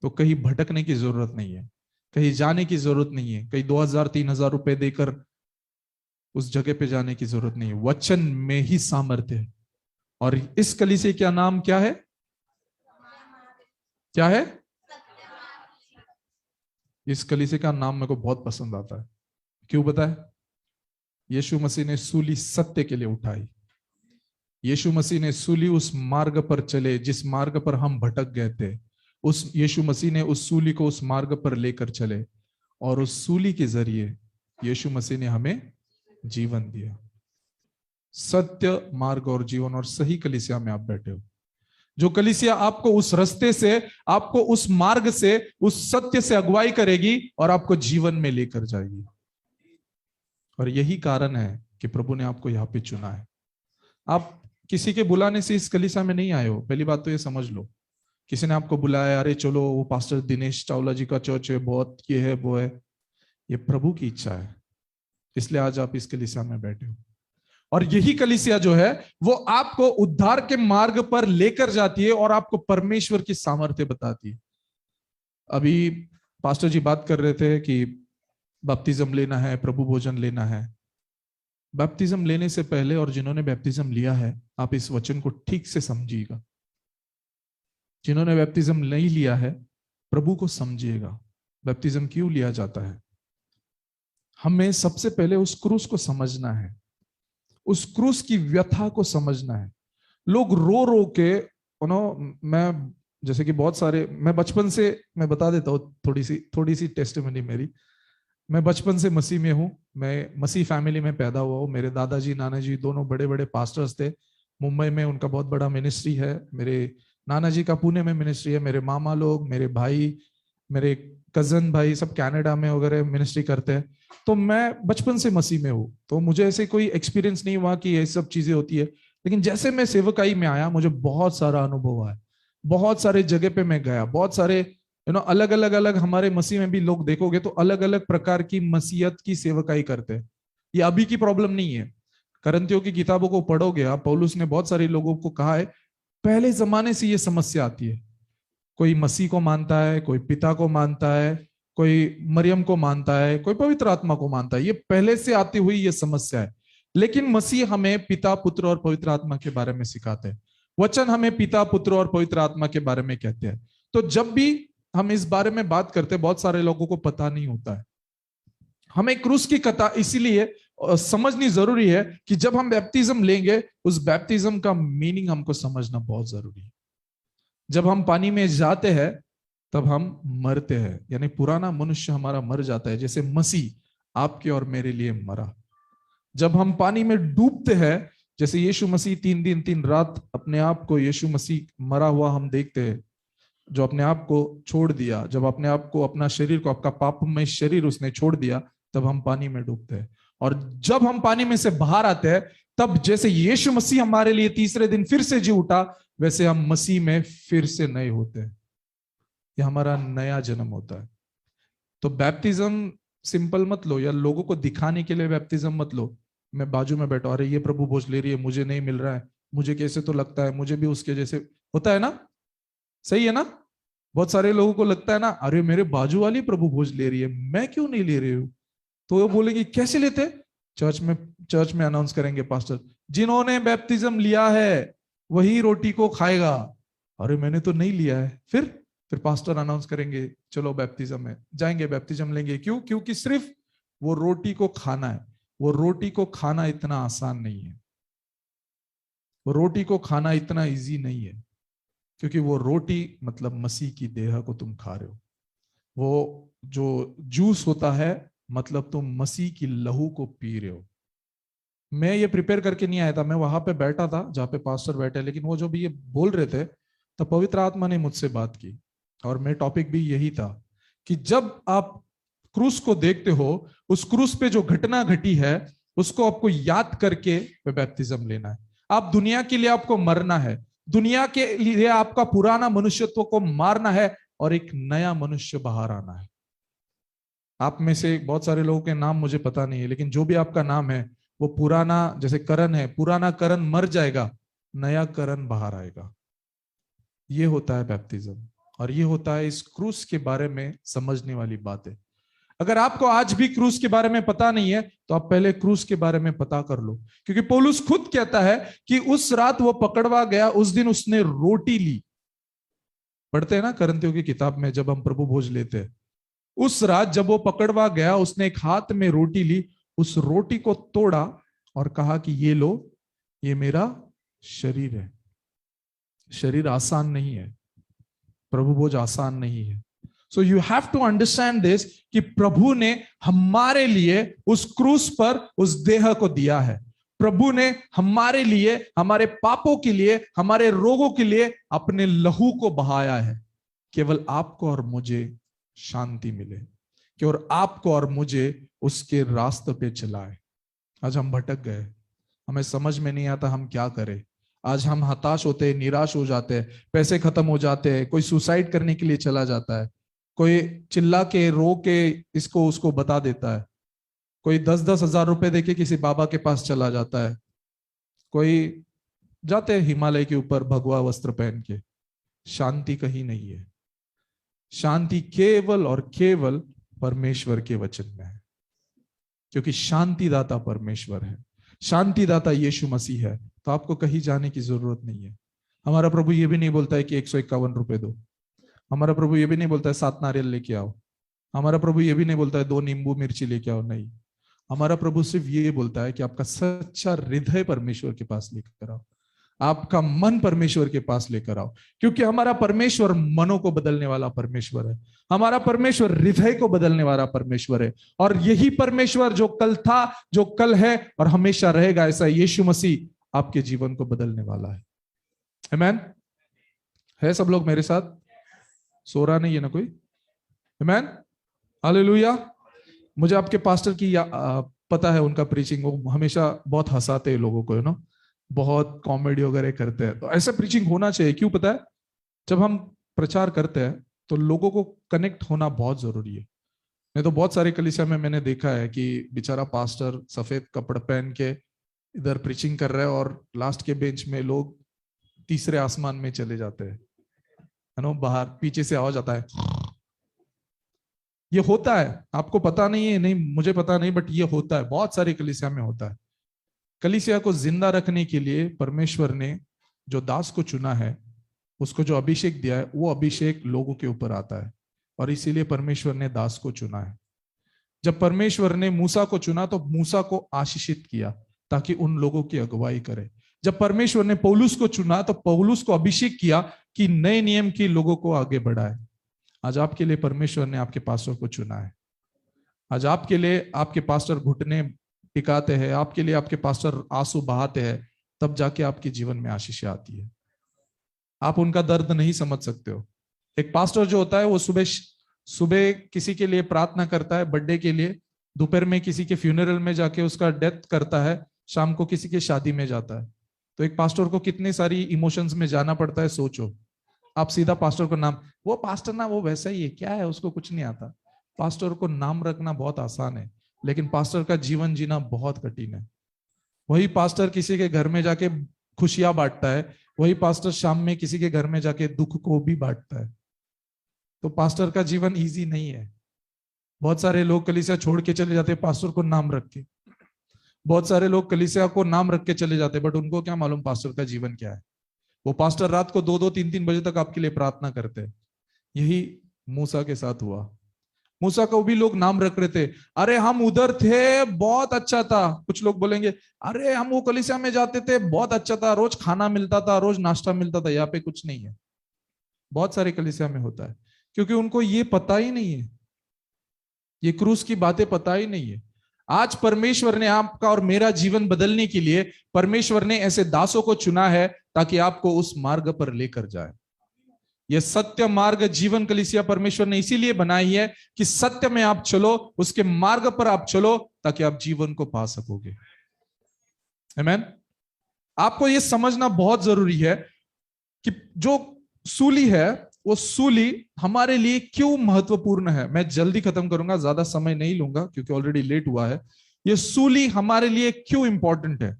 तो कहीं भटकने की जरूरत नहीं है, कहीं जाने की जरूरत नहीं है, कहीं 2000-3000 रुपए देकर उस जगह पे जाने की जरूरत नहीं है। वचन में ही सामर्थ्य है। और इस कलीसिया का नाम क्या है? क्या है? इस कलीसिया का नाम मेरे को बहुत पसंद आता है। क्यों बताए? यीशु मसीह ने सूली सत्य के लिए उठाई। यीशु मसीह ने सूली उस मार्ग पर चले जिस मार्ग पर हम भटक गए थे, उस यीशु मसीह ने उस सूली को उस मार्ग पर लेकर चले, और उस सूली के जरिए यीशु मसीह ने हमें जीवन दिया। सत्य, मार्ग और जीवन। और सही कलीसिया में आप बैठे हो, जो कलीसिया आपको उस रास्ते से, आपको उस मार्ग से, उस सत्य से अगुवाई करेगी और आपको जीवन में लेकर जाएगी। और यही कारण है कि प्रभु ने आपको यहाँ पे चुना है। आप किसी के बुलाने से इस कलीसिया में नहीं आए हो, पहली बात तो ये समझ लो। किसी ने आपको बुलाया, अरे चलो वो पास्टर दिनेश चावला जी का चर्च है, बहुत ये है वो है, ये प्रभु की इच्छा है, इसलिए आज आप इस कलीसिया में बैठे हो। और यही कलीसिया जो है वो आपको उद्धार के मार्ग पर लेकर जाती है और आपको परमेश्वर की सामर्थ्य बताती है। अभी पास्टर जी बात कर रहे थे कि बपतिस्म लेना है, प्रभु भोजन लेना है। बपतिस्म लेने से पहले और जिन्होंने बपतिस्म लिया है, आप इस वचन को ठीक से समझिएगा। जिन्होंने बपतिस्म नहीं लिया है, प्रभु को समझिएगा। बैप्टिज्म क्यों लिया जाता है? हमें सबसे पहले उस क्रूस को समझना है, उस क्रूस की व्यथा को समझना है। लोग रो रो के मैं जैसे कि बहुत सारे, मैं बचपन से, मैं बता देता हूँ थोड़ी सी टेस्टिमनी मेरी। मैं बचपन से मसीह में हूँ, मैं मसीह फैमिली में पैदा हुआ हूँ। मेरे दादाजी नाना जी दोनों बड़े बड़े पास्टर्स थे। मुंबई में उनका बहुत बड़ा मिनिस्ट्री है, मेरे नाना जी का पुणे में मिनिस्ट्री है, मेरे मामा लोग, मेरे भाई, मेरे कजन भाई सब कनाडा में वगैरह मिनिस्ट्री करते हैं। तो मैं बचपन से मसीह में हूँ, तो मुझे ऐसे कोई एक्सपीरियंस नहीं हुआ कि ये सब चीजें होती है। लेकिन जैसे मैं सेवकाई में आया, मुझे बहुत सारा अनुभव आया, बहुत सारे जगह पे मैं गया, बहुत सारे अलग अलग हमारे मसीह में भी लोग देखोगे तो अलग अलग प्रकार की मसीहत की सेवकाई करते हैं। ये अभी की प्रॉब्लम नहीं है। करंथियों की किताबों को पढ़ोगे आप, पौलुस ने बहुत सारे लोगों को कहा है, पहले जमाने से ये समस्या आती है। कोई मसीह को मानता है, कोई पिता को मानता है, कोई मरियम को मानता है, कोई पवित्र आत्मा को मानता है। ये पहले से आती हुई ये समस्या है। लेकिन मसीह हमें पिता, पुत्र और पवित्र आत्मा के बारे में सिखाते हैं। वचन हमें पिता, पुत्र और पवित्र आत्मा के बारे में कहते हैं। तो जब भी हम इस बारे में बात करते हैं, बहुत सारे लोगों को पता नहीं होता है। हमें क्रूस की कथा इसीलिए समझनी जरूरी है कि जब हम बैप्टिज्म लेंगे, उस बैप्टिज्म का मीनिंग हमको समझना बहुत जरूरी है। जब हम पानी में जाते हैं तब हम मरते हैं, यानी पुराना मनुष्य हमारा मर जाता है, जैसे मसीह आपके और मेरे लिए मरा। जब हम पानी में डूबते हैं, जैसे यीशु मसीह 3 दिन 3 रात अपने आप को, यीशु मसीह मरा हुआ हम देखते हैं, जो अपने आप को छोड़ दिया, जब अपने आप को, अपना शरीर को, आपका पापमय शरीर उसने छोड़ दिया, तब हम पानी में डूबते हैं। और जब हम पानी में से बाहर आते हैं, तब जैसे यीशु मसीह हमारे लिए तीसरे दिन फिर से जी उठा, वैसे हम मसीह में फिर से नए होते हैं। यह हमारा नया जन्म होता है। तो बैप्टिज्म सिंपल मत लो, या लोगों को दिखाने के लिए बैप्टिज्म मत लो। मैं बाजू में बैठा, अरे ये प्रभु भोज ले रही है, मुझे नहीं मिल रहा है, मुझे कैसे तो लगता है मुझे भी उसके जैसे होता है ना, सही है ना? बहुत सारे लोगों को लगता है ना, अरे मेरे बाजू वाली प्रभु भोज ले रही है, मैं क्यों नहीं ले रही हूं? तो वो बोलेंगे कैसे लेते? चर्च में अनाउंस करेंगे पास्टर, जिन्होंने बैप्टिज्म लिया है वही रोटी को खाएगा। अरे मैंने तो नहीं लिया है। फिर पास्टर अनाउंस करेंगे, चलो बैप्टिज्म में जाएंगे, बैप्टिज्म लेंगे। क्यों? क्योंकि सिर्फ वो रोटी को खाना है। वो रोटी को खाना इतना आसान नहीं है, वो रोटी को खाना इतना इजी नहीं है, क्योंकि वो रोटी मतलब मसीह की देह को तुम खा रहे हो। वो जो जूस होता है मतलब तुम मसीह की लहू को पी रहे हो। मैं ये प्रिपेयर करके नहीं आया था, मैं वहां पे बैठा था जहाँ पे पास्टर बैठे, लेकिन वो जो भी ये बोल रहे थे तो पवित्र आत्मा ने मुझसे बात की, और मेरा टॉपिक भी यही था कि जब आप क्रूस को देखते हो, उस क्रूस पे जो घटना घटी है उसको आपको याद करके बैप्टिज्म लेना है। आप दुनिया के लिए आपको मरना है, दुनिया के लिए आपका पुराना मनुष्यत्व को मारना है और एक नया मनुष्य बाहर आना है। आप में से बहुत सारे लोगों के नाम मुझे पता नहीं है, लेकिन जो भी आपका नाम है वो पुराना, जैसे करण है, पुराना करण मर जाएगा, नया करण बाहर आएगा। ये होता है बैप्टिज्म, और ये होता है इस क्रूस के बारे में समझने वाली बात है। अगर आपको आज भी क्रूस के बारे में पता नहीं है तो आप पहले क्रूस के बारे में पता कर लो, क्योंकि पौलुस खुद कहता है कि उस रात वो पकड़वा गया, उस दिन उसने रोटी ली। पढ़ते हैं ना करंथियों की किताब में, जब हम प्रभु भोज लेते हैं, उस रात जब वो पकड़वा गया उसने एक हाथ में रोटी ली, उस रोटी को तोड़ा और कहा कि ये लो, ये मेरा शरीर है। शरीर आसान नहीं है, प्रभु भोज आसान नहीं है। So you have to understand this कि प्रभु ने हमारे लिए उस क्रूस पर उस देह को दिया है। प्रभु ने हमारे लिए, हमारे पापों के लिए, हमारे रोगों के लिए अपने लहू को बहाया है, केवल आपको और मुझे शांति मिले, कि और आपको और मुझे उसके रास्ते पे चलाए। आज हम भटक गए, हमें समझ में नहीं आता हम क्या करें। आज हम हताश होते हैं, निराश हो जाते हैं, पैसे खत्म हो जाते हैं, कोई सुसाइड करने के लिए चला जाता है, कोई चिल्ला के रो के इसको उसको बता देता है, कोई 10-10 हजार रुपए देके किसी बाबा के पास चला जाता है, कोई जाते हैं हिमालय के ऊपर भगवा वस्त्र पहन के। शांति कहीं नहीं है, शांति केवल और केवल परमेश्वर के वचन में है, क्योंकि शांतिदाता परमेश्वर है, शांतिदाता यीशु मसीह है। तो आपको कहीं जाने की जरूरत नहीं है। हमारा प्रभु ये भी नहीं बोलता है कि 151 रुपए दो, हमारा प्रभु ये भी नहीं बोलता है 7 नारियल लेके आओ। हमारा प्रभु ये भी नहीं बोलता है 2 नींबू मिर्ची लेके आओ। नहीं, हमारा प्रभु सिर्फ ये बोलता है कि आपका सच्चा हृदय परमेश्वर के पास लेकर आओ, आपका मन परमेश्वर के पास लेकर आओ, क्योंकि हमारा परमेश्वर मनों को बदलने वाला परमेश्वर है। हमारा परमेश्वर हृदय को बदलने वाला परमेश्वर है। और यही परमेश्वर जो कल था, जो कल है और हमेशा रहेगा, ऐसा यीशु मसीह आपके जीवन को बदलने वाला है। आमीन। है सब लोग मेरे साथ? सो रहा नहीं है ना कोई? आमीन, हालेलुया। मुझे आपके पास्टर की पता है, उनका प्रीचिंग, वो हमेशा बहुत हंसाते हैं लोगों को, ना, बहुत कॉमेडी वगैरह करते हैं। तो ऐसा प्रीचिंग होना चाहिए। क्यों पता है? जब हम प्रचार करते हैं तो लोगों को कनेक्ट होना बहुत जरूरी है। नहीं तो बहुत सारी कलीसिया में मैंने देखा है कि बेचारा पास्टर सफेद कपड़े पहन के इधर प्रीचिंग कर रहे हैं और लास्ट के बेंच में लोग तीसरे आसमान में चले जाते हैं, है ना, बाहर पीछे से आवाज आता है। ये होता है, आपको पता नहीं है, नहीं मुझे पता नहीं, बट ये होता है, बहुत सारी कलीसिया में होता है। कलीसिया को जिंदा रखने के लिए परमेश्वर ने जो दास को चुना है, उसको जो अभिषेक दिया है, वो अभिषेक लोगों के ऊपर आता है, और इसीलिए परमेश्वर ने दास को चुना है। जब परमेश्वर ने मूसा को चुना तो मूसा को आशीषित किया ताकि उन लोगों की अगुवाई करे। जब परमेश्वर ने पौलुस को चुना तो पौलुस को अभिषेक किया कि नए नियम के लोगों को आगे बढ़ाए। आज आपके लिए परमेश्वर ने आपके पास्टर को चुना है। आज आपके लिए आपके पास्टर घुटने टिकाते हैं, आपके लिए आपके पास्टर आंसू बहाते हैं, तब जाके आपके जीवन में आशीष आती है। आप उनका दर्द नहीं समझ सकते हो। एक पास्टर जो होता है वो सुबह किसी के लिए प्रार्थना करता है बर्थडे के लिए, दोपहर में किसी के फ्यूनरल में जाके उसका डेथ करता है, शाम को किसी के शादी में जाता है। तो एक पास्टर को कितनी सारी इमोशंस में जाना पड़ता है, सोचो। आप सीधा पास्टर को नाम, वो पास्टर ना वो वैसा ही है, क्या है, उसको कुछ नहीं आता। पास्टर को नाम रखना बहुत आसान है, लेकिन पास्टर का जीवन जीना बहुत कठिन है। वही पास्टर किसी के घर में जाके खुशियां बांटता है, वही पास्टर शाम में किसी के घर में जाके दुख को भी बांटता है। तो पास्टर का जीवन इजी नहीं है। बहुत सारे लोग कलीसिया छोड़ के चले जाते पास्टर को नाम रख के, बहुत सारे लोग कलीसिया को नाम रख के चले जाते, बट उनको क्या मालूम पास्टर का जीवन क्या है। वो पास्टर रात को 2-2, 3-3 बजे तक आपके लिए प्रार्थना करते हैं। यही मूसा के साथ हुआ। मूसा को भी लोग नाम रख रहे थे, अरे हम उधर थे बहुत अच्छा था। कुछ लोग बोलेंगे अरे हम वो कलीसिया में जाते थे बहुत अच्छा था, रोज खाना मिलता था, रोज नाश्ता मिलता था। यहाँ पे कुछ नहीं है। बहुत सारे कलीसिया में होता है, क्योंकि उनको ये पता ही नहीं है, ये क्रूस की बातें पता ही नहीं है। आज परमेश्वर ने आपका और मेरा जीवन बदलने के लिए परमेश्वर ने ऐसे दासों को चुना है ताकि आपको उस मार्ग पर लेकर जाए। यह सत्य मार्ग जीवन कलीसिया परमेश्वर ने इसीलिए बनाई है कि सत्य में आप चलो, उसके मार्ग पर आप चलो, ताकि आप जीवन को पा सकोगे। आमीन। आपको यह समझना बहुत जरूरी है कि जो सूली है वो सूली हमारे लिए क्यों महत्वपूर्ण है। मैं जल्दी खत्म करूंगा, ज्यादा समय नहीं लूंगा क्योंकि ऑलरेडी लेट हुआ है। ये सूली हमारे लिए क्यों इंपॉर्टेंट है,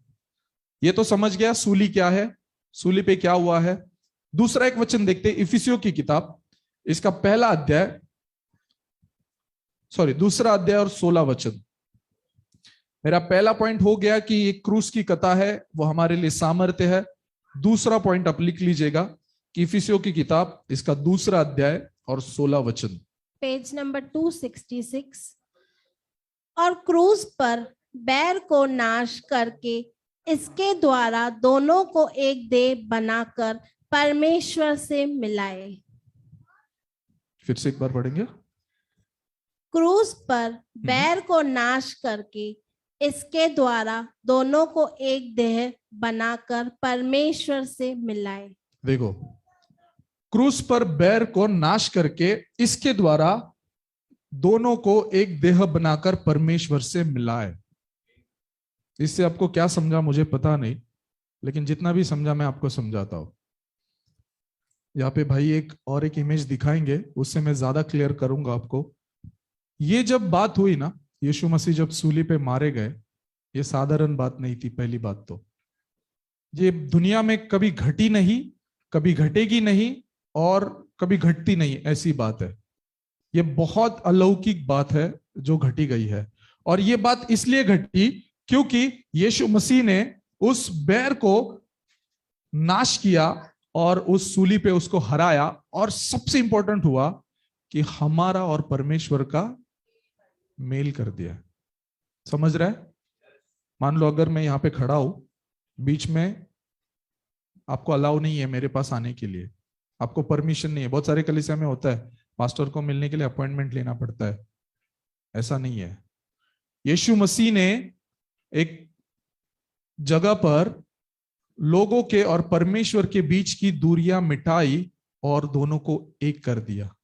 ये तो समझ गया सूली क्या है, सूली पे क्या हुआ है। दूसरा एक वचन देखते हैं, इफिसियों की किताब, इसका दूसरा अध्याय और 16 वचन। मेरा पहला पॉइंट हो गया कि एक क्रूस की कथा है, वो हमारे लिए सामर्थ्य है। दूसरा पॉइंट आप लिख लीजिएगा कि इफिसियों की किताब, इसका दूसरा अध्याय और 16 वचन, पेज नंबर 266। और क्रूस पर बैर को नाश करके इसके द्वारा दोनों को एक देह बनाकर परमेश्वर से मिलाए। फिर से एक बार पढ़ेंगे। क्रूस पर बैर को नाश करके इसके द्वारा दोनों को एक देह बनाकर परमेश्वर से मिलाए। देखो, क्रूस पर बैर को नाश करके इसके द्वारा दोनों को एक देह बनाकर परमेश्वर से मिलाए। इससे आपको क्या समझा मुझे पता नहीं, लेकिन जितना भी समझा मैं आपको समझाता हूं। यहाँ पे भाई एक इमेज दिखाएंगे, उससे मैं ज्यादा क्लियर करूंगा आपको। ये जब बात हुई ना, यीशु मसीह जब सूली पे मारे गए, ये साधारण बात नहीं थी। पहली बात तो ये दुनिया में कभी घटी नहीं, कभी घटेगी नहीं और कभी घटती नहीं, ऐसी बात है। ये बहुत अलौकिक बात है जो घटी गई है। और ये बात इसलिए घटी क्योंकि यीशु मसीह ने उस बैर को नाश किया और उस सूली पे उसको हराया, और सबसे इंपॉर्टेंट हुआ कि हमारा और परमेश्वर का मेल कर दिया। समझ रहा है? मान लो अगर मैं यहां पे खड़ा हूं, बीच में आपको अलाउ नहीं है मेरे पास आने के लिए, आपको परमिशन नहीं है। बहुत सारे कलीसिया में होता है, पास्टर को मिलने के लिए अपॉइंटमेंट लेना पड़ता है। ऐसा नहीं है। यीशु मसीह ने एक जगह पर लोगों के और परमेश्वर के बीच की दूरियां मिटाई और दोनों को एक कर दिया।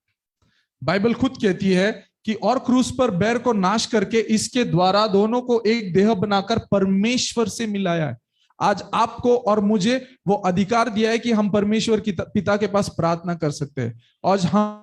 बाइबल खुद कहती है कि और क्रूस पर बैर को नाश करके इसके द्वारा दोनों को एक देह बनाकर परमेश्वर से मिलाया है। आज आपको और मुझे वो अधिकार दिया है कि हम परमेश्वर की पिता के पास प्रार्थना कर सकते हैं। आज हम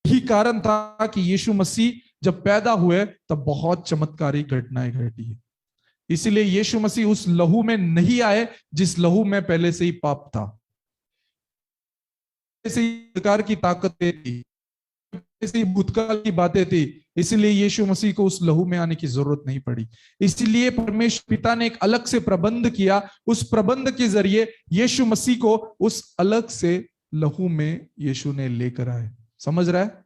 यही कारण था कि यीशु मसीह जब पैदा हुए तब बहुत चमत्कारिक घटनाएं घटी है। इसीलिए यीशु मसीह उस लहू में नहीं आए जिस लहू में पहले से ही पाप था, इसी प्रकार की ताकतें थी, इसी भूतकाल की बातें थी। इसलिए यीशु मसीह को उस लहू में आने की जरूरत नहीं पड़ी। इसलिए परमेश्वर पिता ने एक अलग से प्रबंध किया। उस प्रबंध के जरिए यीशु मसीह को उस अलग से लहू में यीशु ने लेकर आए। समझ रहा है?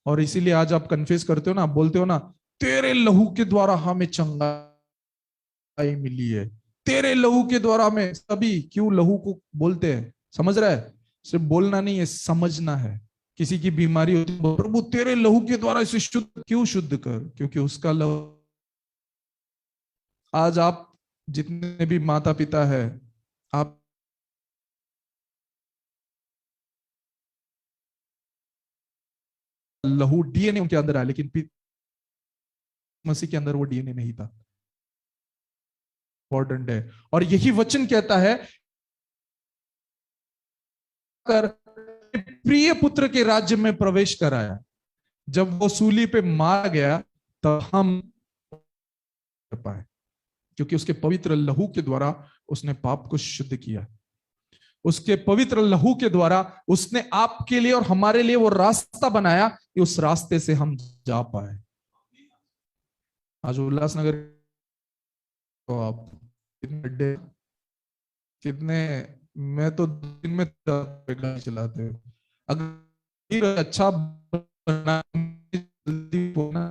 और इसीलिए आज आप कन्फेस करते हो ना, बोलते हो ना, तेरे लहू के द्वारा हमें चंगाई मिली है, तेरे लहू के द्वारा हमें। सभी क्यों लहू को बोलते हैं? समझ रहा है? सिर्फ बोलना नहीं है, समझना है। किसी की बीमारी होती है, प्रभु तेरे लहू के द्वारा इसे शुद्ध, क्यों शुद्ध कर? क्योंकि उसका लहू। आज आप जितने भी माता पिता है, आप लहू डीएनए उनके अंदर आया, लेकिन मसीह के अंदर वो डीएनए नहीं था। इंपॉर्टेंट है। और यही वचन कहता है, प्रिय पुत्र के राज्य में प्रवेश कराया। जब वो सूली पे मारा गया तब हम कर पाए, क्योंकि उसके पवित्र लहू के द्वारा उसने पाप को शुद्ध किया। उसके पवित्र लहू के द्वारा उसने आपके लिए और हमारे लिए वो रास्ता बनाया कि उस रास्ते से हम जा पाए। आज उल्लासनगर तो आप कितने कितने, मैं तो दिन में गाड़ी चलाते हो, अगर अच्छा बना, जल्दी होना,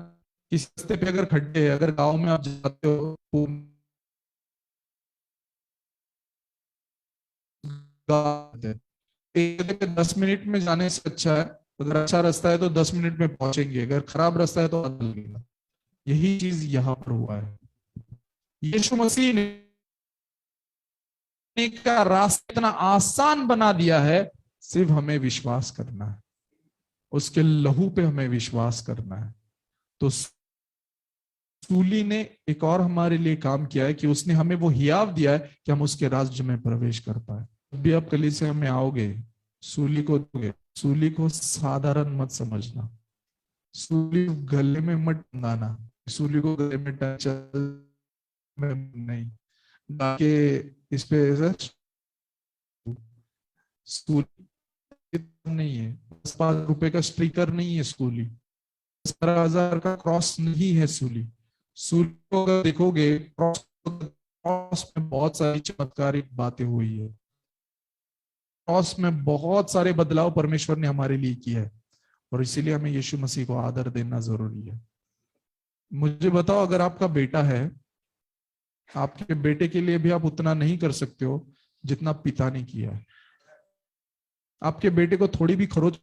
किसी रास्ते पे अगर खड्डे है, अगर गांव में आप जाते हो, एक 10 मिनट में जाने से अच्छा है, अगर अच्छा रास्ता है तो 10 मिनट में पहुंचेंगे, अगर खराब रास्ता है तो आधा लगेगा। यही चीज यहां पर हुआ है। यीशु मसीह ने का रास्ता इतना आसान बना दिया है, सिर्फ हमें विश्वास करना है, उसके लहू पे हमें विश्वास करना है। तो सूली ने एक और हमारे लिए काम किया है कि उसने हमें वो हियाव दिया है कि हम उसके राज्य में प्रवेश कर पाए। भी आप कलीसिया में आओगे, सूली को दोगे, सूली को साधारण मत समझना, सूली गले में मत टांगना, सूली को गले में नहीं के इस पे नहीं है, 5 रुपए का स्ट्रीकर नहीं है सूली, 15,000 का क्रॉस नहीं है सूली। सूली को अगर देखोगे, क्रॉस में बहुत सारी चमत्कारिक बातें हुई है, क्रॉस में बहुत सारे बदलाव परमेश्वर ने हमारे लिए किया है, और इसीलिए हमें यीशु मसीह को आदर देना जरूरी है। मुझे बताओ, अगर आपका बेटा है, आपके बेटे के लिए भी आप उतना नहीं कर सकते हो जितना पिता ने किया है। आपके बेटे को थोड़ी भी खरोच,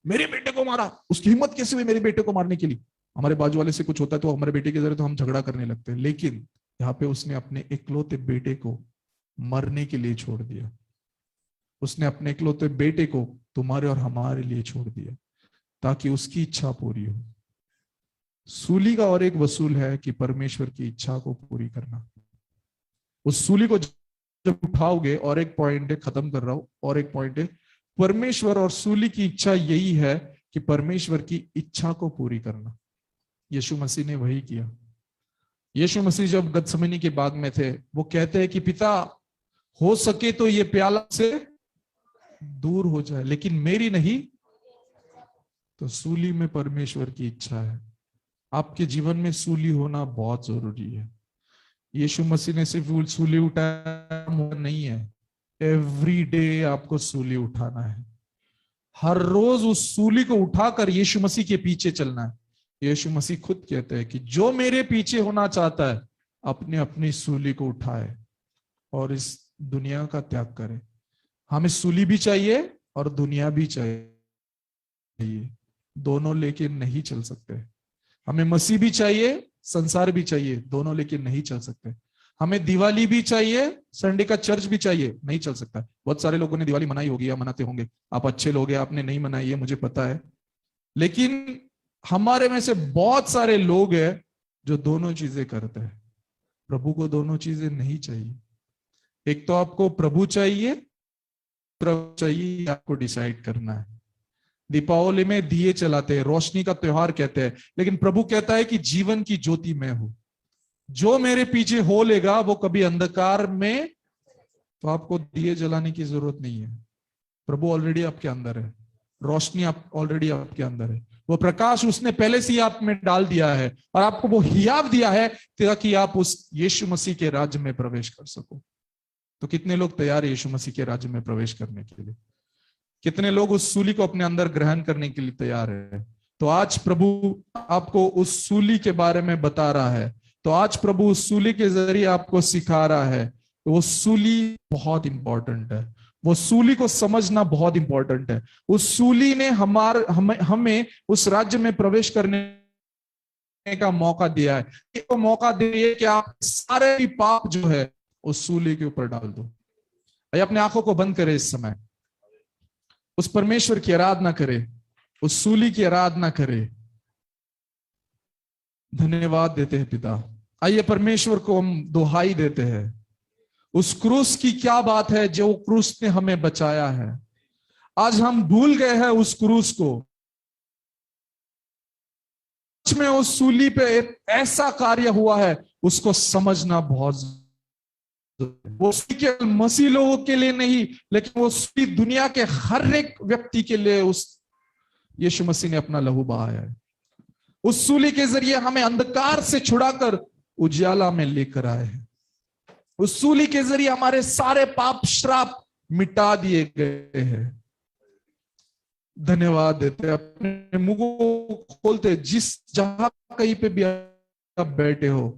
मेरे बेटे को मारा, उसकी हिम्मत कैसे हुई मेरे बेटे को मारने के लिए? हमारे बाजू वाले से कुछ होता है तो हमारे बेटे के जरिए तो हम झगड़ा करने लगते हैं, लेकिन यहाँ पे उसने अपने इकलौते बेटे को मरने के लिए छोड़ दिया। उसने अपने इकलौते बेटे को तुम्हारे और हमारे लिए छोड़ दिया ताकि उसकी इच्छा पूरी हो। सूली का और एक वसूल है कि परमेश्वर की इच्छा को पूरी करना। उस सूली को जब उठाओगे, और एक पॉइंट है, खत्म कर रहा हूं, और एक पॉइंट है, परमेश्वर और सूली की इच्छा यही है कि परमेश्वर की इच्छा को पूरी करना। यीशु मसीह ने वही किया। यीशु मसीह जब गतसमनी के बाग में थे, वो कहते हैं कि पिता हो सके तो ये प्याला से दूर हो जाए, लेकिन मेरी नहीं। तो सूली में परमेश्वर की इच्छा है। आपके जीवन में सूली होना बहुत जरूरी है। यीशु मसीह ने सिर्फ सूली उठाया नहीं है, एवरी डे आपको सूली उठाना है। हर रोज उस सूली को उठाकर यीशु मसीह के पीछे चलना है। यीशु मसीह खुद कहते हैं कि जो मेरे पीछे होना चाहता है अपने अपनी सूली को उठाए और इस दुनिया का त्याग करे। हमें सूली भी चाहिए और दुनिया भी चाहिए, दोनों लेके नहीं चल सकते। हमें मसीह भी चाहिए, संसार भी चाहिए, दोनों लेके नहीं चल सकते। हमें दिवाली भी चाहिए, संडे का चर्च भी चाहिए, नहीं चल सकता। बहुत सारे लोगों ने दिवाली मनाई होगी या मनाते होंगे, आप अच्छे लोग हैं, आपने नहीं मनाई है, मुझे पता है, लेकिन हमारे में से बहुत सारे लोग हैं जो दोनों चीजें करते हैं। प्रभु को दोनों चीजें नहीं चाहिए। एक तो आपको प्रभु चाहिए, चाहिए आपको डिसाइड करना है। दीपावली में दिए चलाते हैं, रोशनी का त्योहार कहते हैं, लेकिन प्रभु कहता है कि जीवन की ज्योति मैं हूं, जो मेरे पीछे हो लेगा वो कभी अंधकार में, तो आपको दिए जलाने की जरूरत नहीं है। प्रभु ऑलरेडी आपके अंदर है, रोशनी आप ऑलरेडी आपके अंदर है, वो प्रकाश उसने पहले से ही आप में डाल दिया है और आपको वो हियाव दिया है ताकि आप उस यीशु मसीह के राज्य में प्रवेश कर सको। तो कितने लोग तैयार है यीशु मसीह के राज्य में प्रवेश करने के लिए? कितने लोग उस सूली को अपने अंदर ग्रहण करने के लिए तैयार है? तो आज प्रभु आपको उस सूली के बारे में बता रहा है, तो आज प्रभु उस सूली के जरिए आपको सिखा रहा है। तो वो सूली बहुत इंपॉर्टेंट है, वो सूली को समझना बहुत इंपॉर्टेंट है। उस सूली ने हमें उस राज्य में प्रवेश करने का मौका दिया है। तो मौका दिए कि आप सारे पाप जो है उस सूली के ऊपर डाल दो। अपने आंखों को बंद करें, इस समय उस परमेश्वर की आराधना करें, उस सूली की आराधना करें। धन्यवाद देते हैं पिता। आइए परमेश्वर को हम दुहाई देते हैं। उस क्रूस की क्या बात है जो क्रूस ने हमें बचाया है। आज हम भूल गए हैं उस क्रूस को। में उस सूली पे एक ऐसा कार्य हुआ है, उसको समझना बहुत, वो केवल मसीह लोगों के लिए नहीं, लेकिन वो दुनिया के हर एक व्यक्ति के लिए उस यीशु मसीह ने अपना लहू बहाया है। उस सूली के जरिए हमें अंधकार से छुड़ाकर उजाला में लेकर आए हैं। उस सूली के जरिए हमारे सारे पाप श्राप मिटा दिए गए हैं। धन्यवाद देते, अपने मुंह को खोलते, जिस जहां कहीं पे भी आप बैठे हो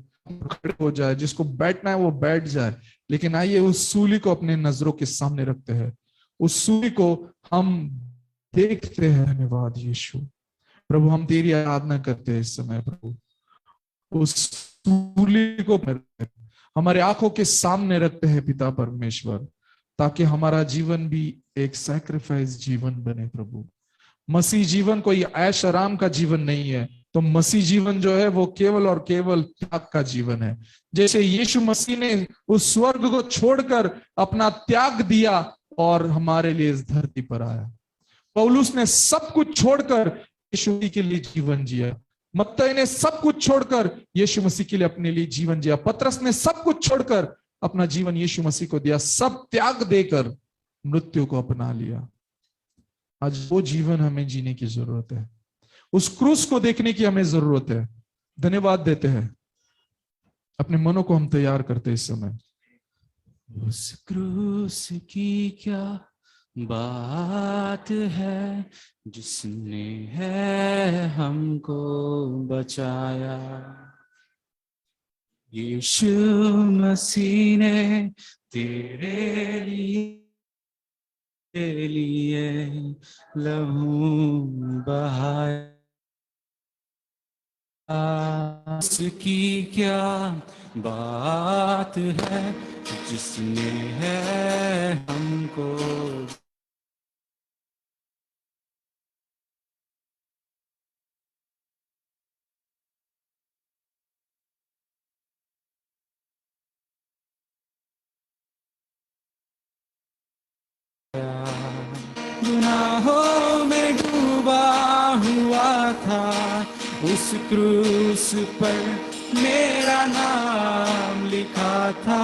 खड़े हो जाए, जिसको बैठना है वो बैठ जाए। लेकिन आइए उस सूली को अपने नजरों के सामने रखते हैं, उस सूली को हम देखते हैं। धन्यवाद यीशु। प्रभु हम तेरी आराधना करते हैं इस समय। प्रभु उस सूली को हमारे आंखों के सामने रखते हैं पिता परमेश्वर, ताकि हमारा जीवन भी एक सैक्रिफाइस जीवन बने। प्रभु मसीह जीवन कोई ऐश आराम का जीवन नहीं है, तो मसीह जीवन जो है वो केवल और केवल त्याग का जीवन है। जैसे यीशु मसीह ने उस स्वर्ग को छोड़कर अपना त्याग दिया और हमारे लिए इस धरती पर आया। पौलुस ने सब कुछ छोड़कर यीशु मसीह के लिए जीवन जिया। मत्ती ने सब कुछ छोड़कर यीशु मसीह के लिए अपने लिए जीवन जिया। पतरस ने सब कुछ छोड़कर अपना जीवन यीशु मसीह को दिया, सब त्याग देकर मृत्यु को अपना लिया। आज वो जीवन हमें जीने की जरूरत है, उस क्रूस को देखने की हमें जरूरत है। धन्यवाद देते हैं, अपने मनों को हम तैयार करते इस समय। उस क्रूस की क्या बात है जिसने है हमको बचाया। यीशु मसीह ने तेरे लिए लहू बहाया। उसकी क्या बात है जिसने है हमको गुनाहों में डूबा हुआ था। उस क्रूस पर मेरा नाम लिखा था।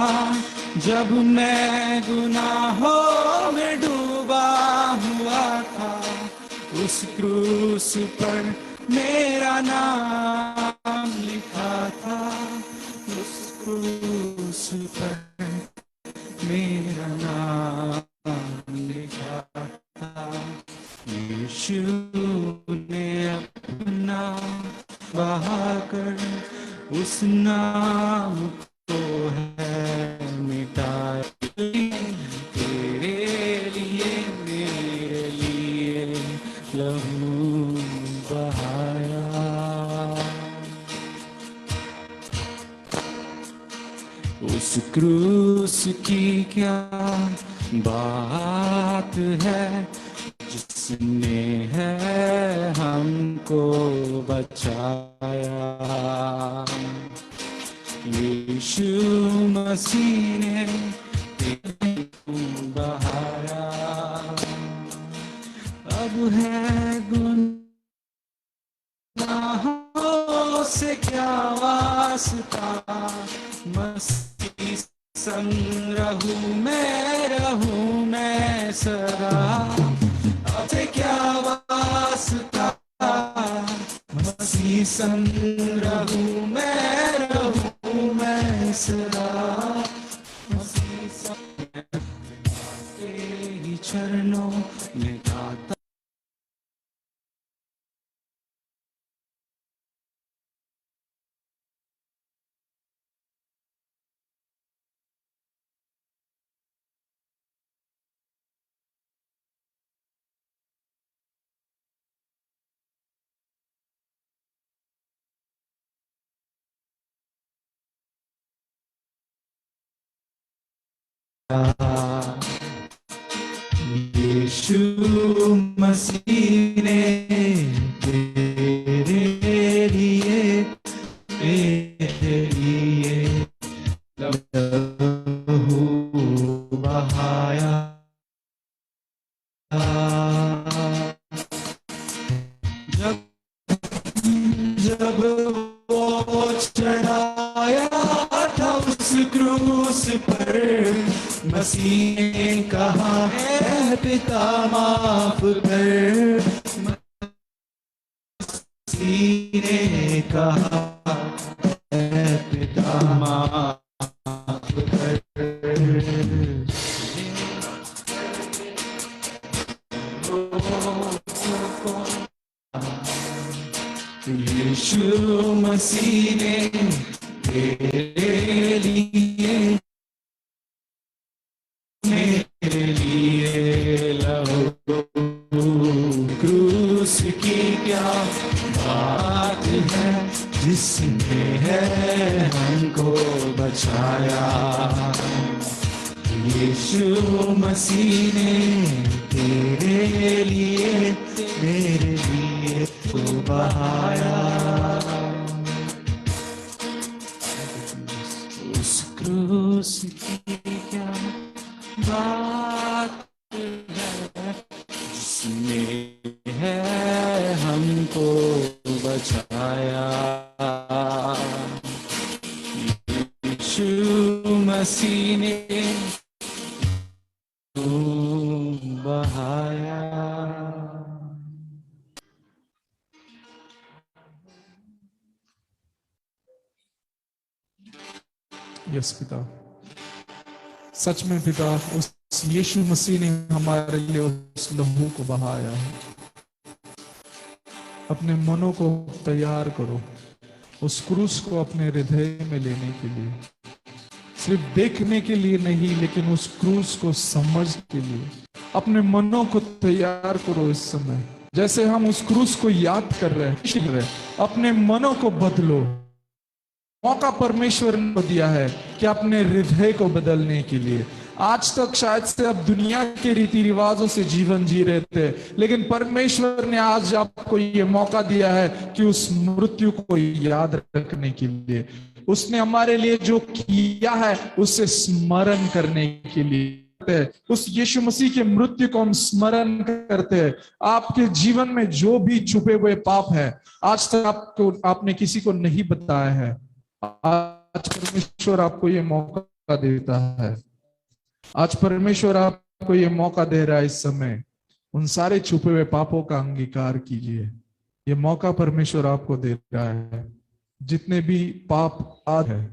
जब मैं गुनाहों में डूबा हुआ था, उस क्रूस पर मेरा नाम लिखा था। उस क्रूस पर मेरा नाम लिखा था। यीशु ने अपना बहाकर उस नाम को है मिटाया। तेरे लिए मेरे लिए लहू बहाया। उस क्रूस की क्या बात है जिसने है हमको बचाया। यीशु मसीह ने तेरे बहाया। संग रहूं मैं सदा। अब क्या वास्ता, मसीह संग रहूं मैं सदा। मसीह संग तेरी चरणों में गाता। यीशु मसीह ने तेरे लिए मेरे लिए लहू बहाया। जब जब वो चढ़ाया था उस क्रूस पर, मसीह ने कहा है पिता माफ कर। मसीह ने कहा है पिता माफ कर। यीशु मसीह ने तेरे लिए मेरे लिए लहू क्रूस की क्या बात है, जिसने है हमको बचाया। यीशु मसीह ने तेरे लिए मेरे लिए तो बहाया। उस क्रूस की क्या बात है, जिसने है हमको बचाया। यीशु मसीह ने तो बहाया। यस पिता, सच में पिता, उस यीशु मसीह ने हमारे लिए उस लहू को बहाया है। अपने मनों को तैयार करो उस क्रूस को अपने हृदय में लेने के लिए, सिर्फ देखने के लिए नहीं, लेकिन उस क्रूस को समझ के लिए। अपने मनों को तैयार करो इस समय, जैसे हम उस क्रूस को याद कर रहे हैं। अपने मनों को बदलो। मौका परमेश्वर ने दिया है कि अपने हृदय को बदलने के लिए। आज तक शायद से आप दुनिया के रीति रिवाजों से जीवन जी रहे थे, लेकिन परमेश्वर ने आज आपको ये मौका दिया है कि उस मृत्यु को याद रखने के लिए, उसने हमारे लिए जो किया है उससे स्मरण करने के लिए, उस यीशु मसीह के मृत्यु को हम स्मरण करते हैं। आपके जीवन में जो भी छुपे हुए पाप है, आज तक आपने किसी को नहीं बताया है, आज परमेश्वर आपको ये मौका देता है। आज परमेश्वर आपको ये मौका दे रहा है इस समय, उन सारे छुपे हुए पापों का अंगीकार कीजिए। ये मौका परमेश्वर आपको दे रहा है। जितने भी पाप आज है,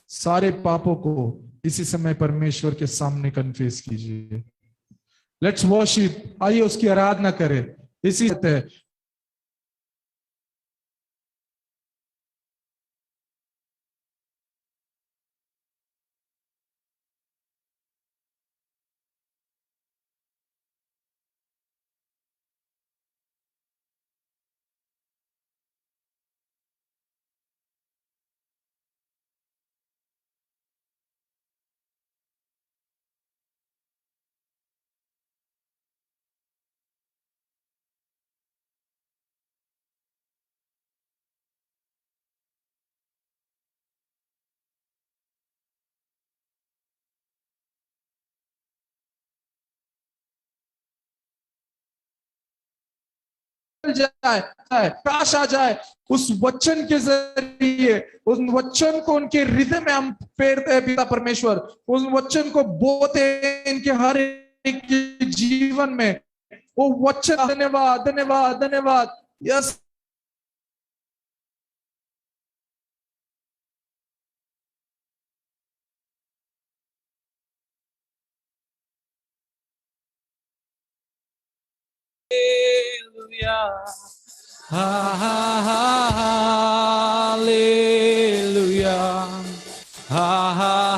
सारे पापों को इसी समय परमेश्वर के सामने कन्फेस कीजिए। लेट्स वर्शिप, आइए उसकी आराधना करें। इसी जाए, प्रकाश आ जाए उस वचन के जरिए। उस वचन को उनके हृदय में हम फेरते हैं पिता परमेश्वर, उस वचन को बोते हैं इनके हर एक के जीवन में वो वचन। धन्यवाद धन्यवाद धन्यवाद। Yes Hallelujah. Hallelujah.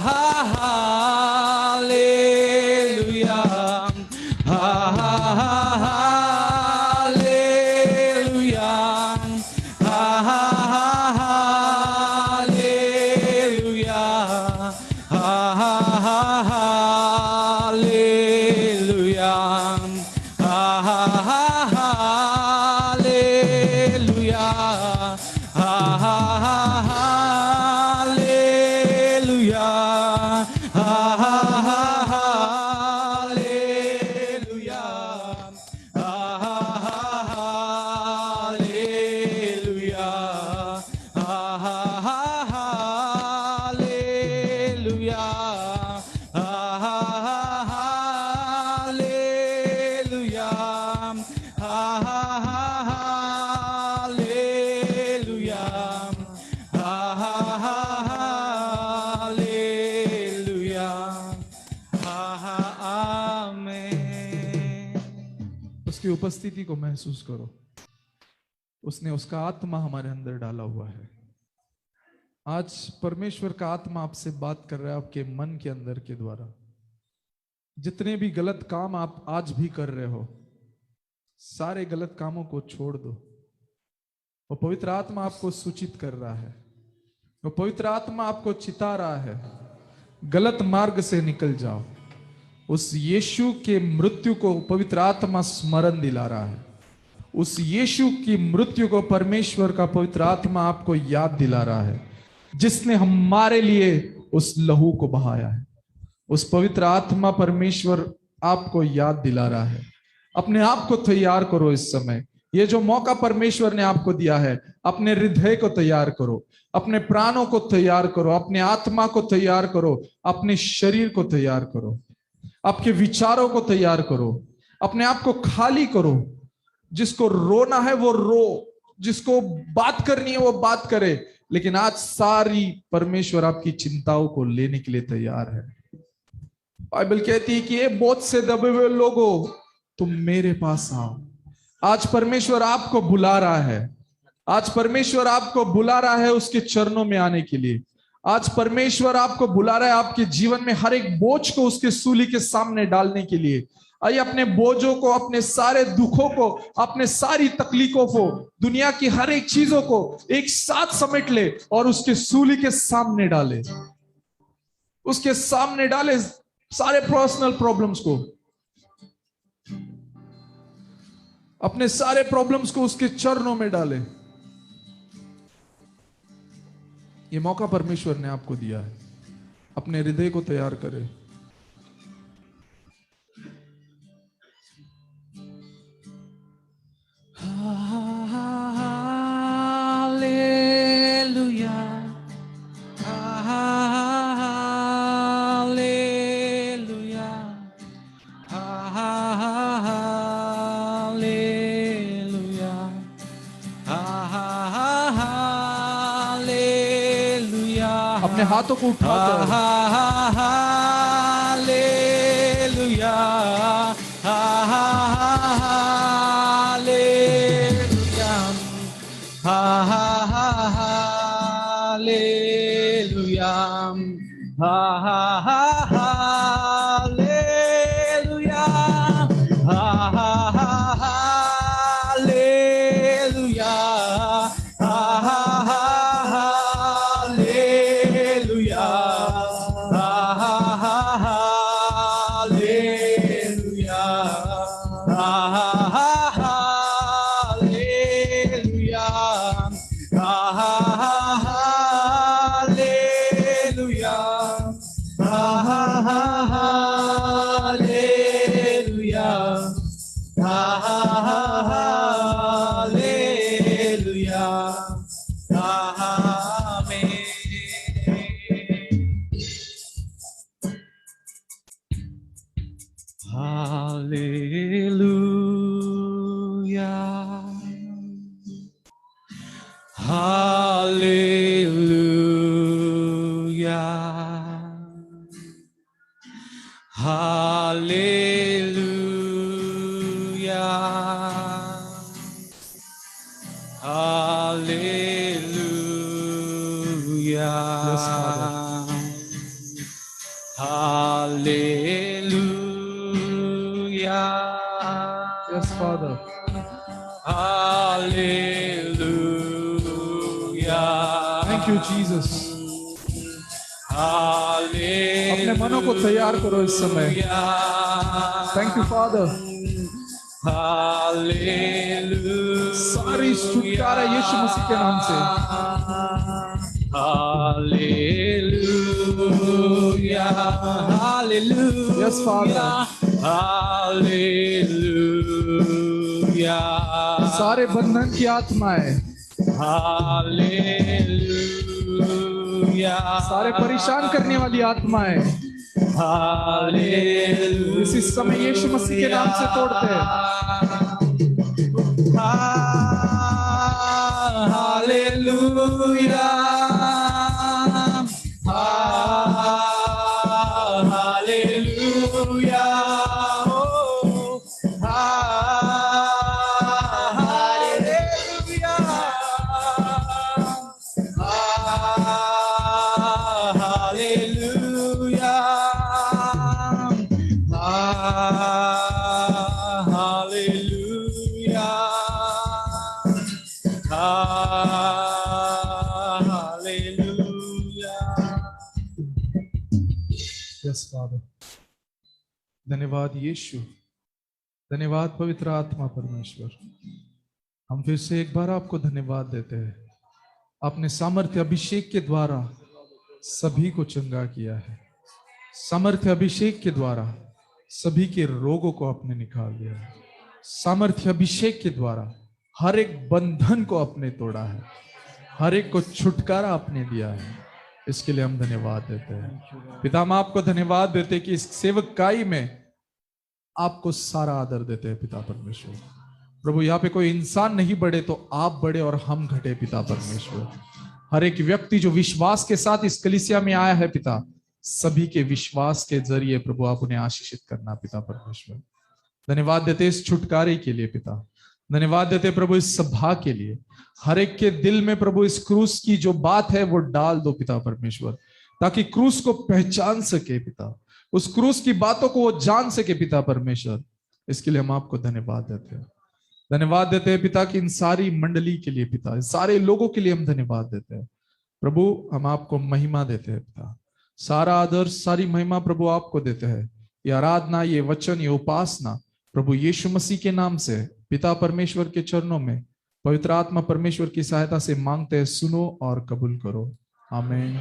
उसकी उपस्थिति को महसूस करो। उसने उसका आत्मा हमारे अंदर डाला हुआ है। आज परमेश्वर का आत्मा आपसे बात कर रहा है आपके मन के अंदर के द्वारा। जितने भी गलत काम आप आज भी कर रहे हो, सारे गलत कामों को छोड़ दो। वो पवित्र आत्मा आपको सूचित कर रहा है, वो पवित्र आत्मा आपको चिता रहा है, गलत मार्ग से निकल जाओ। उस यीशु के मृत्यु को पवित्र आत्मा स्मरण दिला रहा है। उस यीशु की मृत्यु को परमेश्वर का पवित्र आत्मा आपको याद दिला रहा है, जिसने हमारे लिए उस लहू को बहाया है। उस पवित्र आत्मा परमेश्वर आपको याद दिला रहा है। अपने आप को तैयार करो इस समय। ये जो मौका परमेश्वर ने आपको दिया है, अपने हृदय को तैयार करो, अपने प्राणों को तैयार करो, अपने आत्मा को तैयार करो, अपने शरीर को तैयार करो, आपके विचारों को तैयार करो, अपने आप को खाली करो। जिसको रोना है वो रो, जिसको बात करनी है वो बात करे। लेकिन आज सारी परमेश्वर आपकी चिंताओं को लेने के लिए तैयार है। बाइबल कहती है कि ये बोझ से दबे हुए लोगों, तुम मेरे पास आओ। आज परमेश्वर आपको बुला रहा है। आज परमेश्वर आपको बुला रहा है उसके चरणों में आने के लिए। आज परमेश्वर आपको बुला रहा है आपके जीवन में हर एक बोझ को उसके सूली के सामने डालने के लिए। आइए अपने बोझों को, अपने सारे दुखों को, अपने सारी तकलीफों को, दुनिया की हर एक चीजों को एक साथ समेट ले और उसके सूली के सामने डाले। उसके सामने डाले सारे पर्सनल प्रॉब्लम्स को, अपने सारे प्रॉब्लम्स को उसके चरणों में डाले। ये मौका परमेश्वर ने आपको दिया है। अपने हृदय को तैयार करें। अपने हाथों को उठाकर hallelujah, hallelujah, hallelujah, hallelujah, hallelujah, Yes, Father. Hallelujah. Yes, Father. Hallelujah. Thank you, Jesus. Hallelujah. अपने मनों को तैयार करो इस समय. Thank you, Father. Hallelujah. सारी छुटकारा यीशु मसीह के नाम से. Hallelujah. Hallelujah. Yes, Father. Hallelujah. सारे बंधन की आत्माएं, Hallelujah. सारे परेशान करने वाली आत्माएं Hallelujah. इसी समय यीशु मसीह के नाम से तोड़ते हैं. Hallelujah. Hallelujah. Oh, hallelujah. Hallelujah. Yes, Father. धन्यवाद यीशु, धन्यवाद पवित्र आत्मा परमेश्वर. हम फिर से एक बार आपको धन्यवाद देते हैं. आपने सामर्थ्य अभिषेक के द्वारा सभी को चंगा किया है. सामर्थ्य अभिषेक के द्वारा सभी के रोगों को आपने निकाल दिया है. सामर्थ्य अभिषेक के द्वारा हर एक बंधन को आपने तोड़ा है. हर एक को छुटकारा आपने दिया है. इसके लिए हम धन्यवाद देते हैं. पिता, हम आपको धन्यवाद देते हैं कि इस सेवकाई में आपको सारा आदर देते हैं. पिता परमेश्वर, प्रभु, यहाँ पे कोई इंसान नहीं बढ़े तो आप बढ़े और हम घटे. पिता परमेश्वर, हर एक व्यक्ति जो विश्वास के साथ इस कलीसिया में आया है पिता, सभी के विश्वास के जरिए प्रभु आप उन्हें आशीषित करना. पिता परमेश्वर, धन्यवाद देते इस छुटकारे के लिए. पिता, धन्यवाद देते प्रभु इस सभा के लिए. हर एक के दिल में प्रभु इस क्रूस की जो बात है वो डाल दो पिता परमेश्वर, ताकि क्रूस को पहचान सके पिता, उस क्रूस की बातों को वो जान सके. पिता परमेश्वर, इसके लिए हम आपको धन्यवाद देते हैं. धन्यवाद देते हैं पिता कि इन सारी मंडली के लिए पिता, इन सारे लोगों के लिए हम धन्यवाद देते हैं. प्रभु, हम आपको महिमा देते हैं पिता. सारा आदर, सारी महिमा प्रभु आपको देते हैं. ये आराधना, ये वचन, ये उपासना प्रभु यीशु मसीह के नाम से पिता परमेश्वर के चरणों में पवित्र आत्मा परमेश्वर की सहायता से मांगते हैं. सुनो और कबूल करो. आमीन.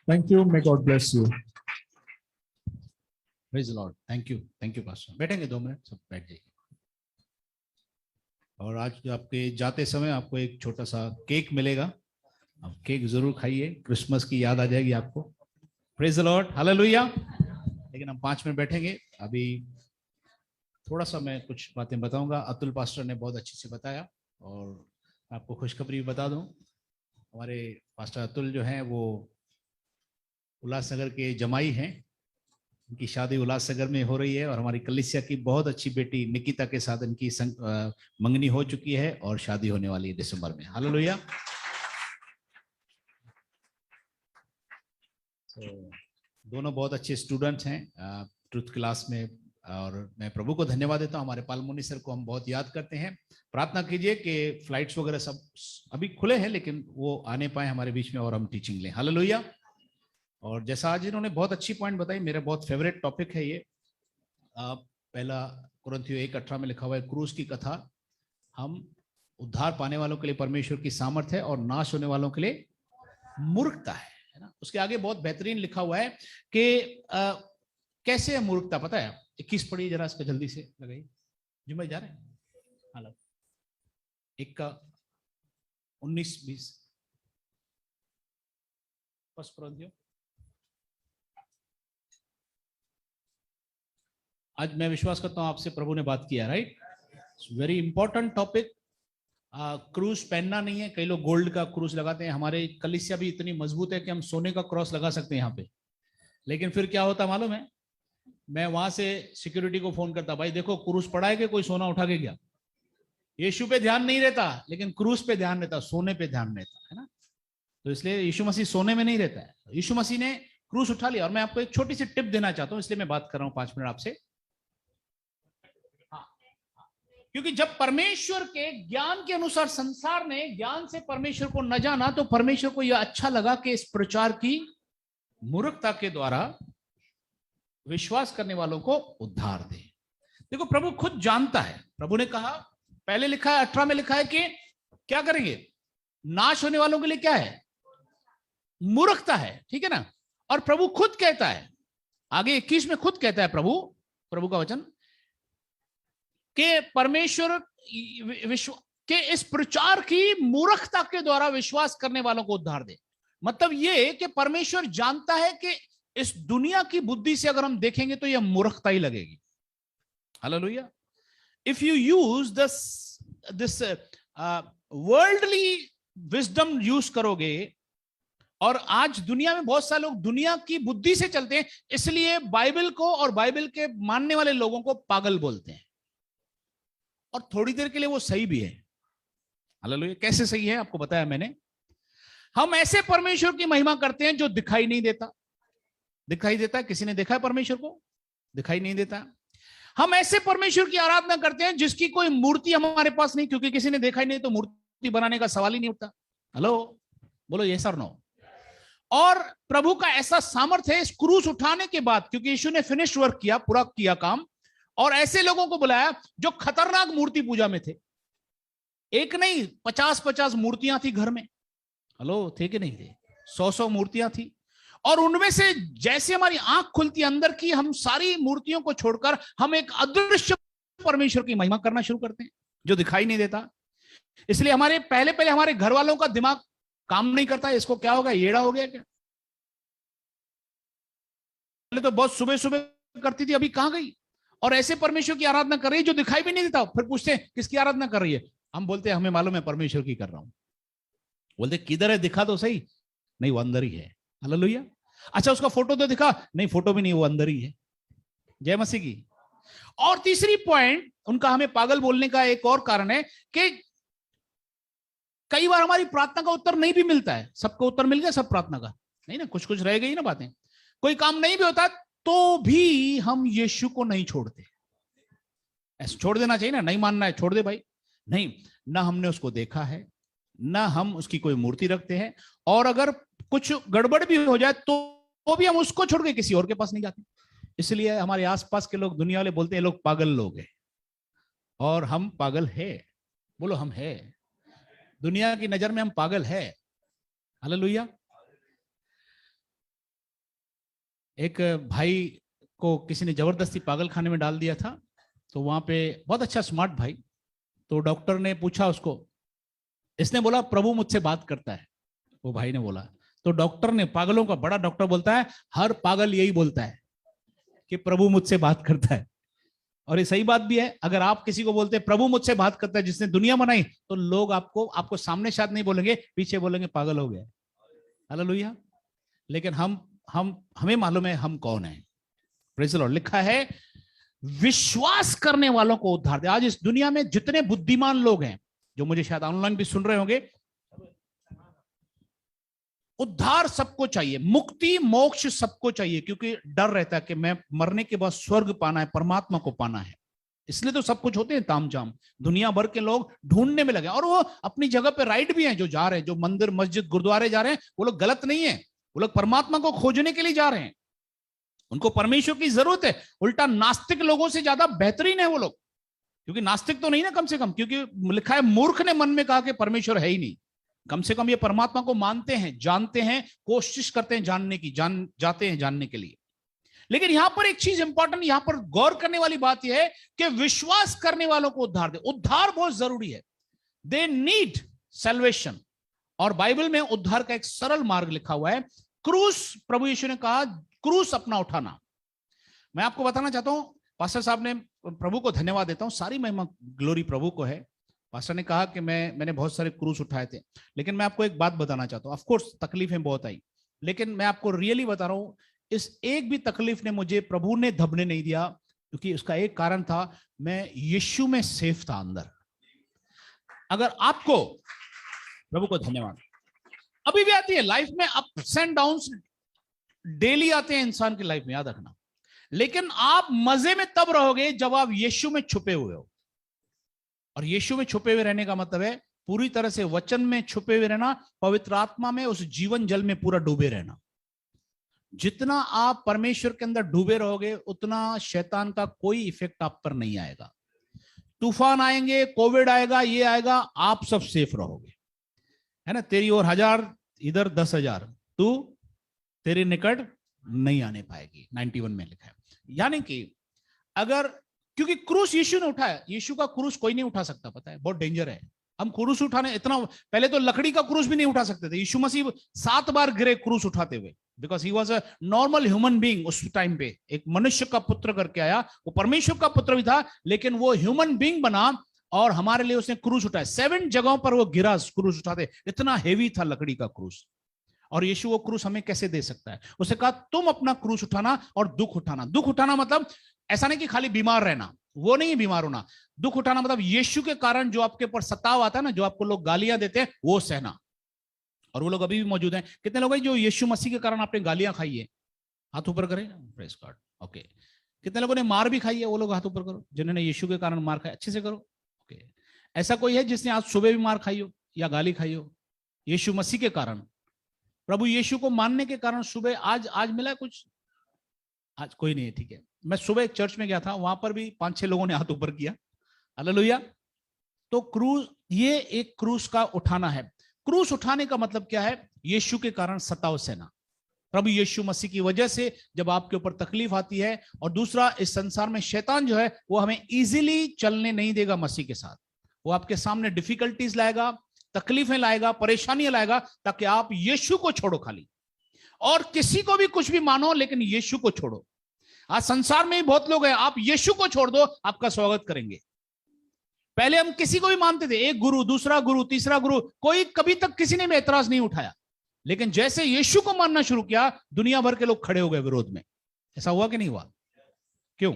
Thank you. May God bless you. Praise the Lord. Thank you pastor. बैठेंगे 2 मिनट, सब बैठ जाइए. और आज आपके जाते समय आपको एक छोटा सा केक मिलेगा. आप केक जरूर खाइए, क्रिसमस की याद आ जाएगी आपको. Praise the Lord. हालेलुया. लेकिन हम 5 मिनट बैठेंगे. अभी थोड़ा सा मैं कुछ बातें बताऊंगा. अतुल पास्टर ने बहुत अच्छे से बताया. और आपको खुशखबरी भी बता दूं, हमारे पास्टर अतुल जो हैं वो उल्लासनगर के जमाई हैं. उनकी शादी उल्लासनगर में हो रही है और हमारी कलीसिया की बहुत अच्छी बेटी निकिता के साथ इनकी मंगनी हो चुकी है और शादी होने वाली है दिसंबर में. हालेलुया. दोनों बहुत अच्छे स्टूडेंट्स हैं ट्रुथ क्लास में. और मैं प्रभु को धन्यवाद देता हूँ. हमारे पालमुनी सर को हम बहुत याद करते हैं. प्रार्थना कीजिए कि फ्लाइट्स वगैरह सब अभी खुले हैं, लेकिन वो आने पाए हमारे बीच में और हम टीचिंग लें. हालेलुया. और जैसा आज इन्होंने बहुत अच्छी पॉइंट बताई, मेरा बहुत फेवरेट टॉपिक है ये. पहला कुरिन्थियों 1:18 में लिखा हुआ है, क्रूस की कथा हम उद्धार पाने वालों के लिए परमेश्वर की सामर्थ है और नाश होने वालों के लिए मूर्खता है ना. उसके आगे बहुत बेहतरीन लिखा हुआ है कि कैसे है मूर्खता. पता है 21 पढ़िए जरा, इसका जल्दी से लगाइए. जुम्मे जा रहे हैं. हालांकि 1 का 19-20 फर्स्ट कुरिन्थियों. आज मैं विश्वास करता हूं आपसे प्रभु ने बात किया. Right, very important topic. क्रूस पहनना नहीं है। कई लोग गोल्ड का क्रूस लगाते हैं। हमारे कलीसिया भी इतनी मजबूत है कि हम सोने का क्रॉस लगा सकते हैं यहाँ पे। लेकिन फिर क्या होता मालूम है, मैं वहां से सिक्योरिटी को फोन करता, भाई देखो क्रूस पड़ा है कि कोई सोना उठा के गया। यीशु पे ध्यान नहीं रहता, लेकिन क्रूस पे ध्यान रहता, सोने पे ध्यान रहता है ना। तो इसलिए यीशु मसीह सोने में नहीं रहता है। यीशु मसीह ने क्रूस उठा लिया। और मैं आपको एक छोटी सी टिप देना चाहता हूं, इसलिए मैं बात कर रहा हूं 5 मिनट आपसे। क्योंकि जब परमेश्वर के ज्ञान के अनुसार संसार ने ज्ञान से परमेश्वर को न जाना, तो परमेश्वर को यह अच्छा लगा कि इस प्रचार की मूर्खता के द्वारा विश्वास करने वालों को उद्धार दे। देखो प्रभु खुद जानता है। प्रभु ने कहा, पहले लिखा है 18 में लिखा है कि क्या करेंगे, नाश होने वालों के लिए क्या है, मूर्खता है, ठीक है ना। और प्रभु खुद कहता है आगे 21 में, खुद कहता है प्रभु का वचन कि परमेश्वर विश्व के इस प्रचार की मूर्खता के द्वारा विश्वास करने वालों को उद्धार दे। मतलब ये कि परमेश्वर जानता है कि इस दुनिया की बुद्धि से अगर हम देखेंगे तो यह मूर्खता ही लगेगी। Hallelujah. If you use this worldly wisdom use करोगे, और आज दुनिया में बहुत सारे लोग दुनिया की बुद्धि से चलते हैं, इसलिए बाइबल को और बाइबल के मानने वाले लोगों को पागल बोलते हैं। और थोड़ी देर के लिए वो सही भी है। हालेलुया। कैसे सही है आपको बताया मैंने। हम ऐसे परमेश्वर की महिमा करते हैं जो दिखाई नहीं देता। दिखाई देता है? किसी ने देखा है परमेश्वर को? दिखाई नहीं देता। हम ऐसे परमेश्वर की आराधना करते हैं जिसकी कोई मूर्ति हमारे पास नहीं, क्योंकि किसी ने देखा ही नहीं तो मूर्ति बनाने का सवाल ही नहीं उठता। हेलो, बोलो यस और नो। और प्रभु का ऐसा सामर्थ्य है इस क्रूस उठाने के बाद, क्योंकि यीशु ने फिनिश वर्क किया, पूरा किया काम, और ऐसे लोगों को बुलाया जो खतरनाक मूर्ति पूजा में थे। एक नहीं, 50-50 मूर्तियां थी घर में। हेलो, थे कि नहीं थे? 100-100 मूर्तियां थी। और उनमें से जैसे हमारी आंख खुलती अंदर की, हम सारी मूर्तियों को छोड़कर हम एक अदृश्य परमेश्वर की महिमा करना शुरू करते हैं जो दिखाई नहीं देता। इसलिए हमारे पहले हमारे घर वालों का दिमाग काम नहीं करता। इसको क्या होगा, येड़ा हो गया क्या? पहले तो बहुत सुबह करती थी, अभी कहां गई? और ऐसे परमेश्वर की आराधना कर रही है जो दिखाई भी नहीं देता। फिर पूछते हैं किसकी आराधना कर रही है? हम बोलते हैं हमें मालूम है परमेश्वर की कर रहा हूं। बोलते किधर है, दिखा तो सही। नहीं, वो अंदर ही है। हालेलुया। अच्छा, उसका फोटो तो दिखा। नहीं, फोटो भी नहीं, वो अंदर ही है। जय मसीह की। और तीसरी पॉइंट उनका हमें पागल बोलने का एक और कारण है कि कई बार हमारी प्रार्थना का उत्तर नहीं भी मिलता है। सबको उत्तर मिल गया सब प्रार्थना का? नहीं ना, कुछ रह गई ना बातें। कोई काम नहीं भी होता तो भी हम यीशु को नहीं छोड़ते। ऐसे छोड़ देना चाहिए ना, नहीं मानना है छोड़ दे भाई। नहीं, ना हमने उसको देखा है, ना हम उसकी कोई मूर्ति रखते हैं, और अगर कुछ गड़बड़ भी हो जाए तो भी हम उसको छोड़ के किसी और के पास नहीं जाते। इसलिए हमारे आसपास के लोग, दुनिया वाले बोलते हैं लोग पागल लोग हैं, और हम पागल है। बोलो हम है। दुनिया की नजर में हम पागल है। हालेलुया। एक भाई को किसी ने जबरदस्ती पागल खाने में डाल दिया था। तो वहां पे बहुत अच्छा स्मार्ट भाई, तो डॉक्टर ने पूछा उसको, इसने बोला प्रभु मुझसे बात करता है। वो भाई ने बोला, तो डॉक्टर ने, पागलों का बड़ा डॉक्टर बोलता है, हर पागल यही बोलता है कि प्रभु मुझसे बात करता है। और ये सही बात भी है। अगर आप किसी को बोलते हैं प्रभु मुझसे बात करता है, जिसने दुनिया बनाई, तो लोग आपको सामने शायद नहीं बोलेंगे, पीछे बोलेंगे पागल हो गया। हालेलुया। लेकिन हमें मालूम है हम कौन है। Praise the Lord. लिखा है विश्वास करने वालों को उद्धार दे। आज इस दुनिया में जितने बुद्धिमान लोग हैं, जो मुझे शायद ऑनलाइन भी सुन रहे होंगे, उद्धार सबको चाहिए, मुक्ति मोक्ष सबको चाहिए, क्योंकि डर रहता है कि मैं मरने के बाद स्वर्ग पाना है, परमात्मा को पाना है। इसलिए तो सब कुछ होते हैं तामझाम। दुनिया भर के लोग ढूंढने में लगे, और वो अपनी जगह पे राइट भी हैं। जो जा रहे हैं, जो मंदिर मस्जिद गुरुद्वारे जा रहे हैं, वो लोग गलत नहीं है। वो लोग परमात्मा को खोजने के लिए जा रहे हैं। उनको परमेश्वर की जरूरत है। उल्टा नास्तिक लोगों से ज्यादा बेहतरीन है वो लोग, क्योंकि नास्तिक तो नहीं ना, कम से कम, क्योंकि लिखा है मूर्ख ने मन में कहा कि परमेश्वर है ही नहीं। कम से कम ये परमात्मा को मानते हैं, जानते हैं, कोशिश करते हैं जानने की, जाते हैं जानने के लिए। लेकिन यहां पर एक चीज इंपॉर्टेंट, यहां पर गौर करने वाली बात यह है कि विश्वास करने वालों को उद्धार दे। उद्धार बहुत जरूरी है। They need salvation. और बाइबल में उद्धार का एक सरल मार्ग लिखा हुआ है, क्रूस। प्रभु यीशु ने कहा क्रूस अपना उठाना। मैं आपको बताना चाहता हूं, पास्टर साहब ने, प्रभु को धन्यवाद देता हूं, सारी महिमा ग्लोरी प्रभु को है। पास्टर ने कहा कि मैंने बहुत सारे क्रूस उठाए थे, लेकिन मैं आपको एक बात बताना चाहता हूँ। ऑफ कोर्स तकलीफें बहुत आई, लेकिन मैं आपको रियली बता रहा हूँ, इस एक भी तकलीफ ने मुझे प्रभु ने दबने नहीं दिया, क्योंकि उसका एक कारण था, मैं यीशु में सेफ था अंदर। अगर आपको, प्रभु को धन्यवाद, अभी भी आती है लाइफ में अप्स एंड डाउन्स, डेली आते हैं इंसान की लाइफ में, याद रखना, लेकिन आप मजे में तब रहोगे जब आप यीशु में छुपे हुए हो। और यीशु में छुपे हुए रहने का मतलब है पूरी तरह से वचन में छुपे हुए रहना, पवित्र आत्मा में, उस जीवन जल में पूरा डूबे रहना। जितना आप परमेश्वर के अंदर डूबे रहोगे उतना शैतान का कोई इफेक्ट आप पर नहीं आएगा। तूफान आएंगे, कोविड आएगा, ये आएगा, आप सब सेफ रहोगे, है ना। तेरी ओर 1000, इधर 10,000, तू तेरे निकट नहीं आने पाएगी, 91 में लिखा है। यानी कि अगर, क्योंकि क्रूस यीशु ने उठाया, यीशु का क्रूस कोई नहीं उठा सकता, पता है, बहुत डेंजर है। हम क्रूस उठाने, इतना पहले तो लकड़ी का क्रूस भी नहीं उठा सकते थे। यीशु मसीह 7 बार गिरे क्रूस उठाते हुए, because he was a normal human being. उस टाइम पे एक मनुष्य का पुत्र करके आया, वो परमेश्वर का पुत्र भी था, लेकिन वो ह्यूमन बीइंग बना और हमारे लिए उसने क्रूस उठाया। 7 जगहों पर वो गिरा क्रूस उठाते, इतना हेवी था लकड़ी का क्रूस। और यीशु वो क्रूस हमें कैसे दे सकता है? उसे कहा तुम अपना क्रूस उठाना और दुख उठाना। दुख उठाना मतलब ऐसा नहीं कि खाली बीमार रहना, वो नहीं, बीमार होना। दुख उठाना मतलब यीशु के कारण जो आपके ऊपर सताव आता है ना, जो आपको लोग गालियां देते हैं, वो सहना। और वो लोग अभी भी मौजूद हैं। कितने लोग हैं जो यीशु मसीह के कारण आपने गालियां खाई है? हाथ ऊपर करें, प्रेज गॉड। ओके, कितने लोगों ने मार भी खाई है? वो लोग हाथ ऊपर करो, जिन्होंने यीशु के कारण मार खाया, अच्छे से करो। ओके, ऐसा कोई है जिसने आज सुबह भी मार खाई हो या गाली खाई हो? यीशु मसीह के कारण, प्रभु यीशु को मानने के कारण सुबह आज मिला कुछ? आज कोई नहीं है, ठीक है। मैं सुबह एक चर्च में गया था, वहां पर भी 5-6 लोगों ने हाथ ऊपर किया, हालेलुया। तो क्रूस, ये एक क्रूस का उठाना है। क्रूस उठाने का मतलब क्या है? यीशु के कारण सताव सहना। प्रभु यीशु मसीह की वजह से जब आपके ऊपर तकलीफ आती है, और दूसरा, इस संसार में शैतान जो है वो हमें इजीली चलने नहीं देगा मसीह के साथ। वो आपके सामने डिफिकल्टीज लाएगा, तकलीफें लाएगा, परेशानियां लाएगा, ताकि आप यीशु को छोड़ो खाली। और किसी को भी कुछ भी मानो, लेकिन यीशु को छोड़ो। आज संसार में ही बहुत लोग हैं, आप यीशु को छोड़ दो, आपका स्वागत करेंगे। पहले हम किसी को भी मानते थे, एक गुरु, दूसरा गुरु, तीसरा गुरु, कोई कभी तक किसी ने भी एतराज नहीं उठाया। लेकिन जैसे यीशु को मानना शुरू किया, दुनिया भर के लोग खड़े हो गए विरोध में। ऐसा हुआ कि नहीं हुआ? क्यों?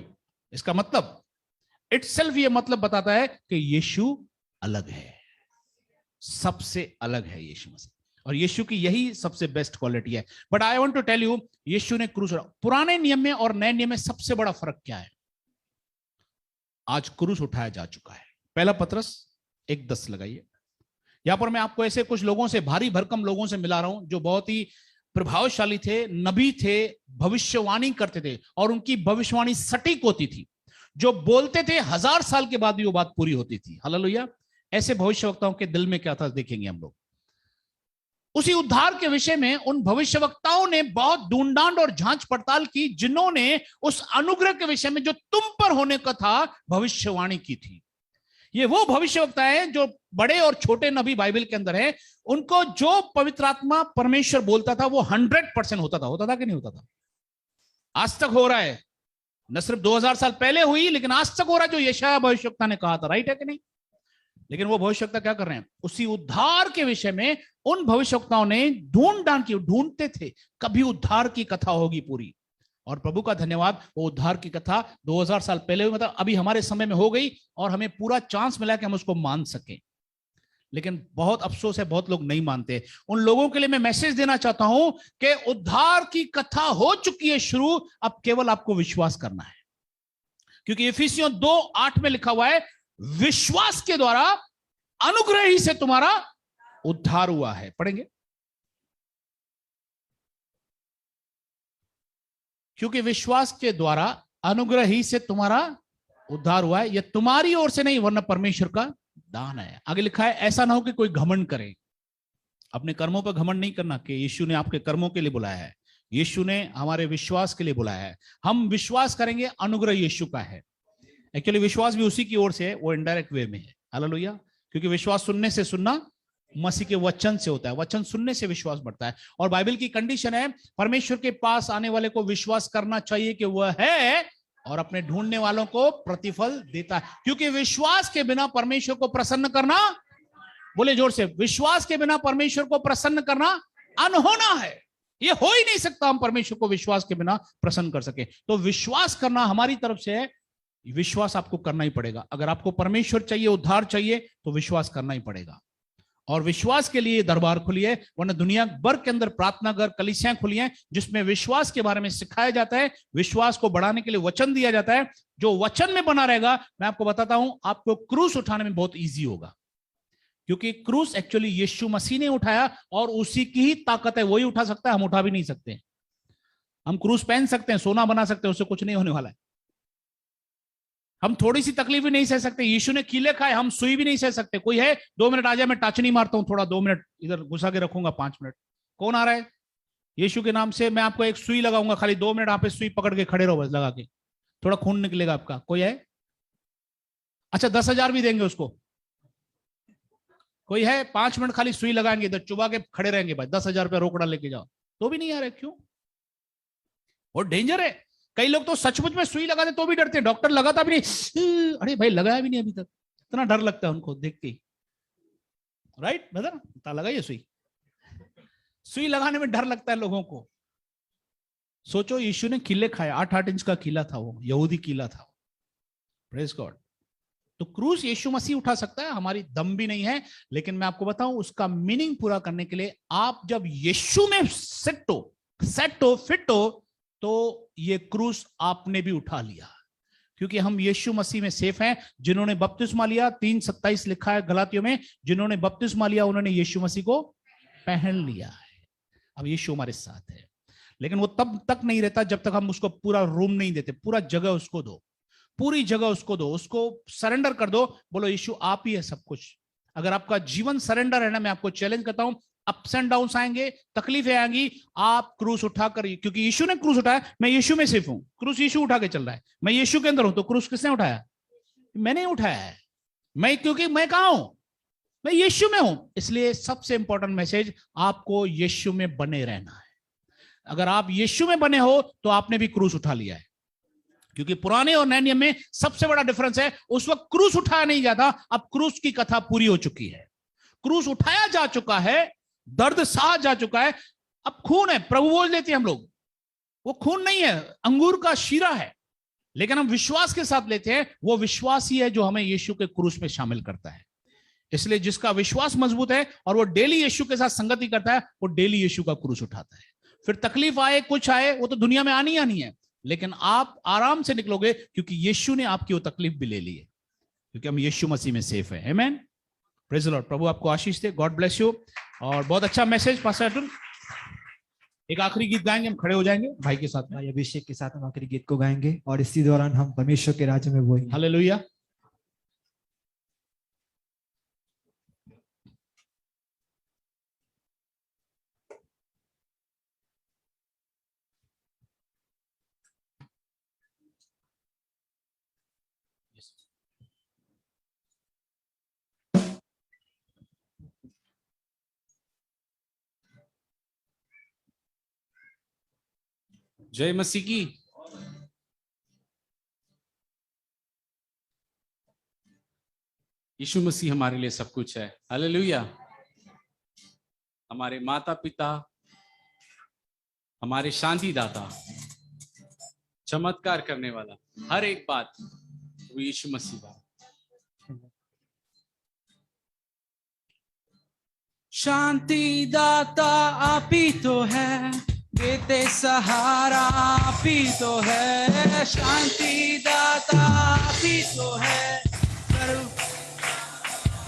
इसका मतलब इटसेल्फ ये मतलब बताता है कि यीशु अलग है, सबसे अलग है यीशु मसीह। और यीशु की यही सबसे बेस्ट क्वालिटी है। But I want to tell you, Yeshu ने क्रूस, पुराने नियम में और नए नियम में सबसे बड़ा फर्क क्या है? आज क्रूस उठाया जा चुका है। पहला पतरस 1:10 लगाइए। यहां पर मैं आपको ऐसे कुछ लोगों से, भारी भरकम लोगों से मिला रहा हूं, जो बहुत ही प्रभावशाली थे, नबी थे, भविष्यवाणी करते थे, और उनकी भविष्यवाणी सटीक होती थी। जो बोलते थे 1000 साल के बाद भी वो बात पूरी होती थी। हालेलुया। ऐसे भविष्यवक्ताओं के दिल में क्या था देखेंगे हम लोग। उसी उद्धार के विषय में उन भविष्यवक्ताओं ने बहुत ढूंढांड और जांच पड़ताल की, जिन्होंने उस अनुग्रह के विषय में जो तुम पर होने का था भविष्यवाणी की थी। ये वो भविष्यवक्ता है जो बड़े और छोटे नबी बाइबल के अंदर है। उनको जो पवित्र आत्मा परमेश्वर बोलता था वो 100% होता था कि नहीं होता था? आज तक हो रहा है, न सिर्फ 2000 साल पहले हुई, लेकिन आज तक हो रहा है जो यशायाह भविष्यवक्ता ने कहा था। राइट है कि नहीं? लेकिन वो भविष्यवक्ता क्या कर रहे हैं? उसी उद्धार के विषय में उन भविष्यवक्ताओं ने ढूंढते थे, कभी उद्धार की कथा होगी पूरी। और प्रभु का धन्यवाद, वो उद्धार की कथा 2000 साल पहले, मतलब अभी हमारे समय में हो गई, और हमें पूरा चांस मिला कि हम उसको मान सकें। लेकिन बहुत अफसोस है, बहुत लोग नहीं मानते। उन लोगों के लिए मैं मैसेज देना चाहता हूं कि उद्धार की कथा हो चुकी है शुरू, अब केवल आपको विश्वास करना है। क्योंकि इफिसियों 2:8 में लिखा हुआ है, विश्वास के द्वारा अनुग्रह ही से तुम्हारा उद्धार हुआ है। पढ़ेंगे? क्योंकि विश्वास के द्वारा अनुग्रह ही से तुम्हारा उद्धार हुआ है, यह तुम्हारी ओर से नहीं वरना परमेश्वर का दान है। आगे लिखा है, ऐसा ना हो कि कोई घमंड करे। अपने कर्मों पर घमंड नहीं करना कि यीशु ने आपके कर्मों के लिए बुलाया है, यीशु ने हमारे विश्वास के लिए बुलाया है। हम विश्वास करेंगे, अनुग्रह यीशु का है। एक्चुअली विश्वास भी उसी की ओर से है, वो इनडायरेक्ट वे में है। हालेलुया। क्योंकि विश्वास सुनने से, सुनना मसीह के वचन से होता है, वचन सुनने से विश्वास बढ़ता है। और बाइबल की कंडीशन है, परमेश्वर के पास आने वाले को विश्वास करना चाहिए कि वह है और अपने ढूंढने वालों को प्रतिफल देता है। क्योंकि विश्वास के बिना परमेश्वर को प्रसन्न करना, बोले जोर से, विश्वास के बिना परमेश्वर को प्रसन्न करना अनहोना है। ये हो ही नहीं सकता हम परमेश्वर को विश्वास के बिना प्रसन्न कर सके। तो विश्वास करना हमारी तरफ से है, विश्वास आपको करना ही पड़ेगा। अगर आपको परमेश्वर चाहिए, उद्धार चाहिए, तो विश्वास करना ही पड़ेगा। और विश्वास के लिए दरबार खुली है, वरना दुनिया भर के अंदर प्रार्थना घर, कलीसियां खुली हैं जिसमें विश्वास के बारे में सिखाया जाता है, विश्वास को बढ़ाने के लिए वचन दिया जाता है। जो वचन में बना रहेगा, मैं आपको बताता हूं, आपको क्रूस उठाने में बहुत ईजी होगा, क्योंकि क्रूस एक्चुअली यीशु मसीह ने उठाया और उसी की ही ताकत है, वही उठा सकता है, हम उठा भी नहीं सकते। हम क्रूस पहन सकते हैं, सोना बना सकते हैं, उससे कुछ नहीं होने वाला है। हम थोड़ी सी तकलीफ भी नहीं सह सकते। यीशु ने कीले खाए, हम सुई भी नहीं सह सकते। कोई है 2 मिनट आ जाए, मैं टाचनी मारता हूं, थोड़ा 2 मिनट इधर घुसा के रखूंगा, 5 मिनट। कौन आ रहा है? यीशु के नाम से मैं आपको एक सुई लगाऊंगा, खाली 2 मिनट आप सुई पकड़ के खड़े रहो, बस लगा के, थोड़ा खून निकलेगा आपका। कोई है? अच्छा, 10,000 भी देंगे उसको। कोई है? 5 मिनट खाली सुई लगाएंगे, इधर चुबा के खड़े रहेंगे, भाई 10,000 रुपया रोकड़ा लेके जाओ, तो भी नहीं आ रहे। क्यों? और डेंजर है। कई लोग तो सचमुच में सुई लगाते तो भी डरते हैं। डॉक्टर लगाता भी नहीं, अरे भाई लगाया भी नहीं अभी तक, इतना डर लगता है उनको देख के। राइट ब्रदर, लगाइए सुई। सुई लगाने में डर लगता है लोगों को। सोचो, यीशु ने कीले खाए, 8-8 इंच का कीला था, वो यहूदी कीला था। Praise God. तो क्रूस यीशु मसीह उठा सकता है, हमारी दम भी नहीं है। लेकिन मैं आपको बताऊं, उसका मीनिंग पूरा करने के लिए आप जब यीशु में सेट हो, फिट हो, तो ये क्रूस आपने भी उठा लिया। क्योंकि हम यीशु मसीह में सेफ हैं। जिन्होंने बपतिस्मा लिया, 3:27 लिखा है गलातियों में, जिन्होंने बपतिस्मा लिया उन्होंने यीशु मसीह को पहन लिया है। अब यीशु हमारे साथ है, लेकिन वो तब तक नहीं रहता जब तक हम उसको पूरा रूम नहीं देते। पूरा जगह उसको दो, पूरी जगह उसको दो, उसको सरेंडर कर दो। बोलो यीशु आप ही है सब कुछ। अगर आपका जीवन सरेंडर है ना, मैं आपको चैलेंज करता हूं, अप्स एंड डाउन्स आएंगे, तकलीफें आएंगी, आप क्रूस उठाकर, क्योंकि यीशु ने क्रूस उठाया, मैं यीशु में सिर्फ हूं, क्रूस यीशु उठा के चल रहा है, मैं यीशु के अंदर हूं, तो क्रूस किसने उठाया? मैंने उठाया है। मैं, क्योंकि मैं कहां हूं? मैं यीशु में हूं। इसलिए सबसे इंपॉर्टेंट मैसेज, आपको यीशु में बने रहना है। अगर आप यीशु में बने हो तो आपने भी क्रूस उठा लिया है। क्योंकि पुराने और नए नियम में सबसे बड़ा डिफरेंस है, उस वक्त क्रूस उठाया नहीं जाता, अब क्रूस की कथा पूरी हो चुकी है। क्रूस उठाया जा चुका है, दर्द सहा जा चुका है, अब खून है। प्रभु बोल देते हैं हम लोग, वो खून नहीं है, अंगूर का शीरा है, लेकिन हम विश्वास के साथ लेते हैं। वो विश्वास ही है जो हमें यीशु के क्रूस में शामिल करता है। इसलिए जिसका विश्वास मजबूत है और वो डेली यीशु के साथ संगति करता है, वो डेली यीशु का क्रूस उठाता है। फिर तकलीफ आए, कुछ आए, वो तो दुनिया में आनी है, लेकिन आप आराम से निकलोगे, क्योंकि यीशु ने आपकी वो तकलीफ भी ले ली है, क्योंकि हम यीशु मसीह में सेफ है। आमेन, प्रेज द लॉर्ड। प्रभु आपको आशीष दे, गॉड ब्लेस यू। और बहुत अच्छा मैसेज पास्टर अर्जुन। एक आखिरी गीत गाएंगे, हम खड़े हो जाएंगे भाई के साथ, भाई अभिषेक के साथ हम आखिरी गीत को गाएंगे और इसी दौरान हम परमेश्वर के राज्य में बोलेंगे। हालेलुया। जय मसीह की। यीशु मसीह हमारे लिए सब कुछ है। हालेलुया। हमारे माता पिता, हमारे शांति दाता, चमत्कार करने वाला, हर एक बात वो यीशु मसीह बात। शांति दाता आप ही तो है, देते सहारा आप ही तो है। शांति दाता आप ही तो है,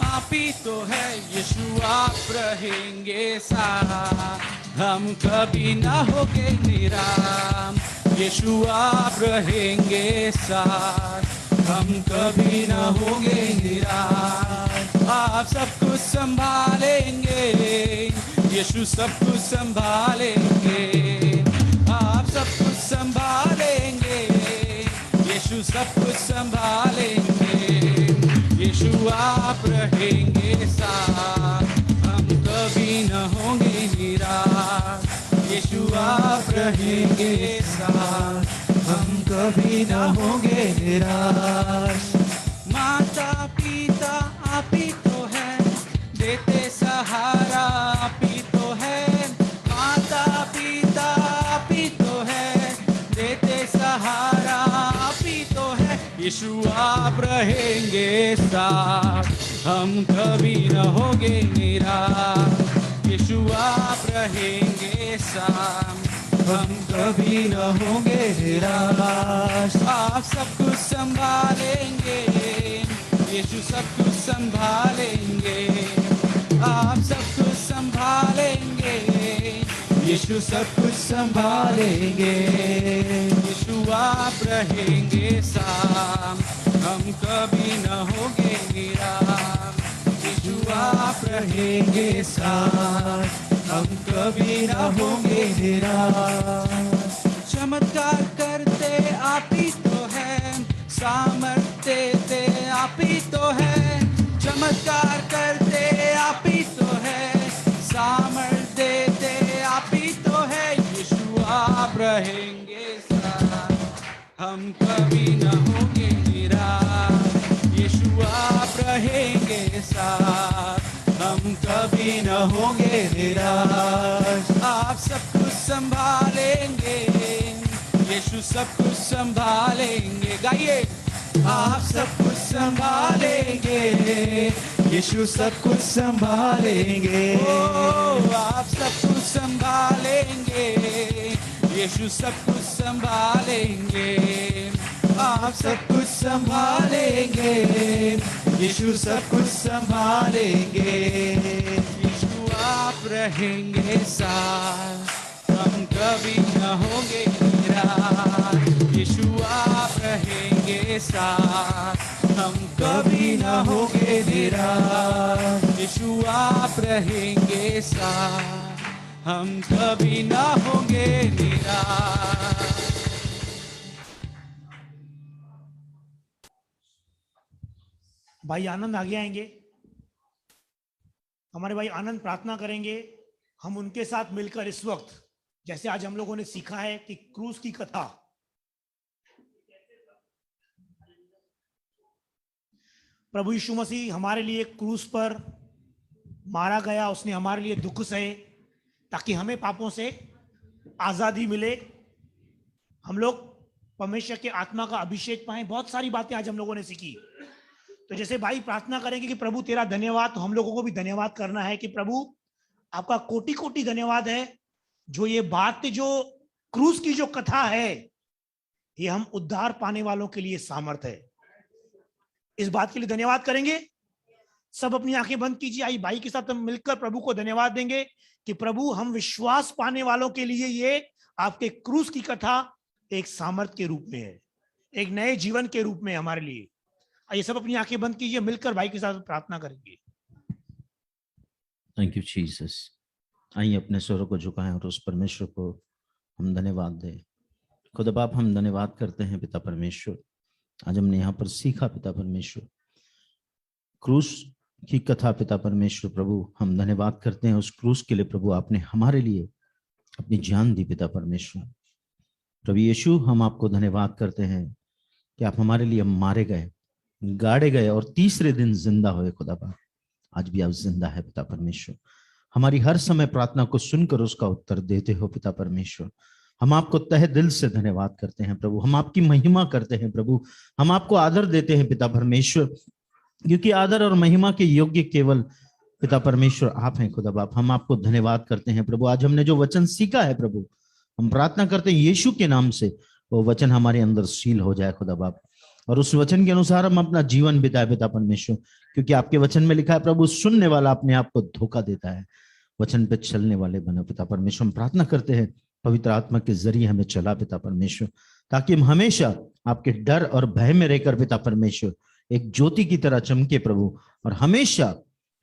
आप ही तो है। यीशु आप रहेंगे साथ, हम कभी ना होंगे निराश। यीशु आप रहेंगे साथ, हम कभी ना होंगे निराश। आप सब कुछ संभालेंगे, यीशु सब कुछ संभालेंगे। आप सब कुछ संभालेंगे, यीशु सब कुछ संभालेंगे। यीशु आप रहेंगे साथ, हम कभी न होंगे निराश। यीशु आप रहेंगे साथ, हम कभी न होंगे निराश। माता पिता आप ही तो है, देते सहारा आप ही तो है। माता पिता आप ही तो है, देते सहारा आप ही तो है। यीशु आप रहेंगे साथ, हम कभी न होंगे निराश। यीशु आप रहेंगे साथ, हम कभी न होंगे निराश। आप सब कुछ संभालेंगे, यीशु सब कुछ संभालेंगे। आप सब कुछ संभालेंगे, यीशु सब कुछ संभालेंगे। यीशु आप रहेंगे साथ, हम कभी न होंगे निराश। यीशु आप रहेंगे साथ, हम कभी न होंगे निराश। चमत्कार करते आप ही तो है, सामर्थ्य देते आप ही तो है। चमत्कार करते आप ही तो है, सामर्थ्य देते आप ही तो है। यीशु आप रहेंगे साथ, हम कभी न होंगे निराश। यीशु आप रहेंगे साथ, हम कभी न होंगे निराश। आप सब कुछ संभालेंगे, यीशु सब कुछ संभालेंगे। गाइए, आप सब कुछ संभालेंगे, यीशु सब कुछ संभालेंगे। ओ आप सब कुछ संभालेंगे, यीशु सब कुछ संभालेंगे। आप सब कुछ संभालेंगे, यीशु सब कुछ संभालेंगे। यीशु आप रहेंगे साथ, हम कभी न होंगे निराश। यीशु आप रहेंगे साथ, हम कभी न होंगे निराश। यीशु आप रहेंगे साथ, हम कभी न होंगे निराश। भाई आनंद आगे आएंगे, हमारे भाई आनंद प्रार्थना करेंगे। हम उनके साथ मिलकर इस वक्त, जैसे आज हम लोगों ने सीखा है कि क्रूस की कथा, प्रभु यीशु मसीह हमारे लिए क्रूस पर मारा गया, उसने हमारे लिए दुख सहे ताकि हमें पापों से आजादी मिले, हम लोग परमेश्वर के आत्मा का अभिषेक पाएं। बहुत सारी बातें आज हम लोगों ने सीखी। तो जैसे भाई प्रार्थना करेंगे कि प्रभु तेरा धन्यवाद, तो हम लोगों को भी धन्यवाद करना है कि प्रभु आपका कोटि कोटि धन्यवाद है। जो ये बात, जो क्रूस की जो कथा है, ये हम उद्धार पाने वालों के लिए सामर्थ है। इस बात के लिए धन्यवाद करेंगे। सब अपनी आंखें बंद कीजिए। आई भाई के साथ हम मिलकर प्रभु को धन्यवाद देंगे कि प्रभु हम विश्वास पाने वालों के लिए ये आपके क्रूस की कथा एक सामर्थ के रूप में है, एक नए जीवन के रूप में हमारे लिए। आइए सब अपनी आंखें बंद कीजिए, मिलकर भाई के साथ प्रार्थना करेंगे। Thank you Jesus. आइए अपने स्वरों को झुकाएं और उस परमेश्वर को हम धन्यवाद दें। खुदा बाप, हम धन्यवाद करते हैं पिता परमेश्वर। आज हमने यहाँ पर सीखा पिता परमेश्वर क्रूस की कथा। पिता परमेश्वर प्रभु, हम धन्यवाद करते हैं उस क्रूस के लिए प्रभु, आपने हमारे लिए अपनी जान दी पिता परमेश्वर। प्रभु यीशु, हम आपको धन्यवाद करते हैं कि आप हमारे लिए मारे गए, गाड़े गए और तीसरे दिन जिंदा हुए। खुदा बाप, आज भी आप जिंदा है पिता परमेश्वर। हमारी हर समय प्रार्थना को सुनकर उसका उत्तर देते हो पिता परमेश्वर। हम आपको तहे दिल से धन्यवाद करते हैं प्रभु। हम आपकी महिमा करते हैं प्रभु। हम आपको आदर देते हैं पिता परमेश्वर, क्योंकि आदर और महिमा के योग्य केवल पिता परमेश्वर आप हैं। खुदा बाप, हम आपको धन्यवाद करते हैं प्रभु। आज हमने जो वचन सीखा है प्रभु, हम प्रार्थना करते हैं यीशु के नाम से वो वचन हमारे अंदर सील हो जाए खुदा बाप, और उस वचन के अनुसार हम अपना जीवन बिताए पिता परमेश्वर। क्योंकि आपके वचन में लिखा है प्रभु, सुनने वाला अपने आप को धोखा देता है, वचन पे चलने वाले बनो पिता परमेश्वर। हम प्रार्थना करते हैं पवित्र आत्मा के जरिए हमें चला पिता परमेश्वर, ताकि हम हमेशा आपके डर और भय में रहकर पिता परमेश्वर एक ज्योति की तरह चमके प्रभु, और हमेशा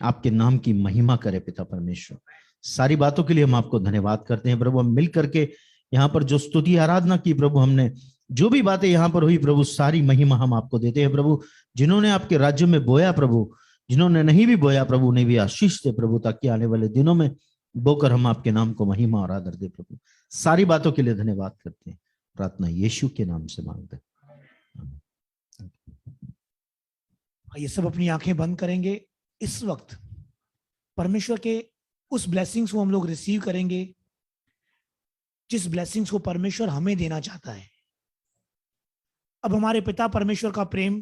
आपके नाम की महिमा करे पिता परमेश्वर। सारी बातों के लिए हम आपको धन्यवाद करते हैं प्रभु। हम मिल करके यहाँ पर जो स्तुति आराधना की प्रभु, हमने जो भी बातें यहाँ पर हुई प्रभु, सारी महिमा हम आपको देते हैं प्रभु। जिन्होंने आपके राज्य में बोया प्रभु, जिन्होंने नहीं भी बोया प्रभु, उन्हें भी आशीष दे प्रभु, ताकि आने वाले दिनों में बोकर हम आपके नाम को महिमा और आदर दे प्रभु। सारी बातों के लिए धन्यवाद करते हैं प्रार्थना यीशु के नाम से मांगते हैं। ये सब अपनी आंखें बंद करेंगे। इस वक्त परमेश्वर के उस ब्लेसिंग्स को हम लोग रिसीव करेंगे जिस ब्लेसिंग्स को परमेश्वर हमें देना चाहता है। अब हमारे पिता परमेश्वर का प्रेम,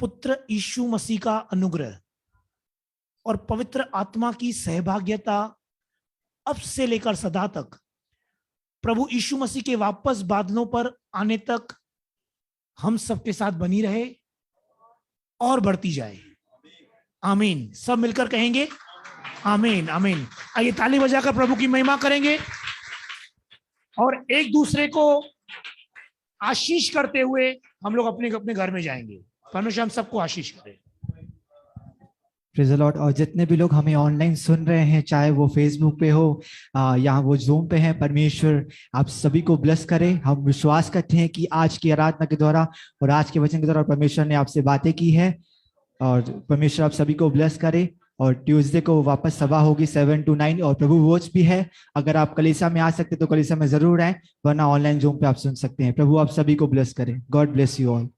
पुत्र यीशु मसीह का अनुग्रह और पवित्र आत्मा की सहभागिता अब से लेकर सदा तक प्रभु यीशु मसीह के वापस बादलों पर आने तक हम सबके साथ बनी रहे और बढ़ती जाए। आमीन। सब मिलकर कहेंगे आमीन आमीन। आइए ताली बजाकर प्रभु की महिमा करेंगे और एक दूसरे को आशीष करते हुए हम लोग अपने अपने घर में जाएंगे। परमेश्वर हम सबको आशीष करे। Praise the Lord. और जितने भी लोग हमें ऑनलाइन सुन रहे हैं, चाहे वो फेसबुक पे हो या वो जूम पे हैं, परमेश्वर आप सभी को ब्लेस करे। हम विश्वास करते हैं कि आज की आराधना के द्वारा और आज के वचन के द्वारा परमेश्वर ने आपसे बातें की है और परमेश्वर आप सभी को ब्लेस करे। और ट्यूसडे को वापस सभा होगी 7 to 9 और प्रभु वॉच भी है। अगर आप कलीसिया में आ सकते तो कलीसिया में जरूर आए, वरना ऑनलाइन जूम पे आप सुन सकते हैं। प्रभु आप सभी को ब्लेस करें। God bless you all.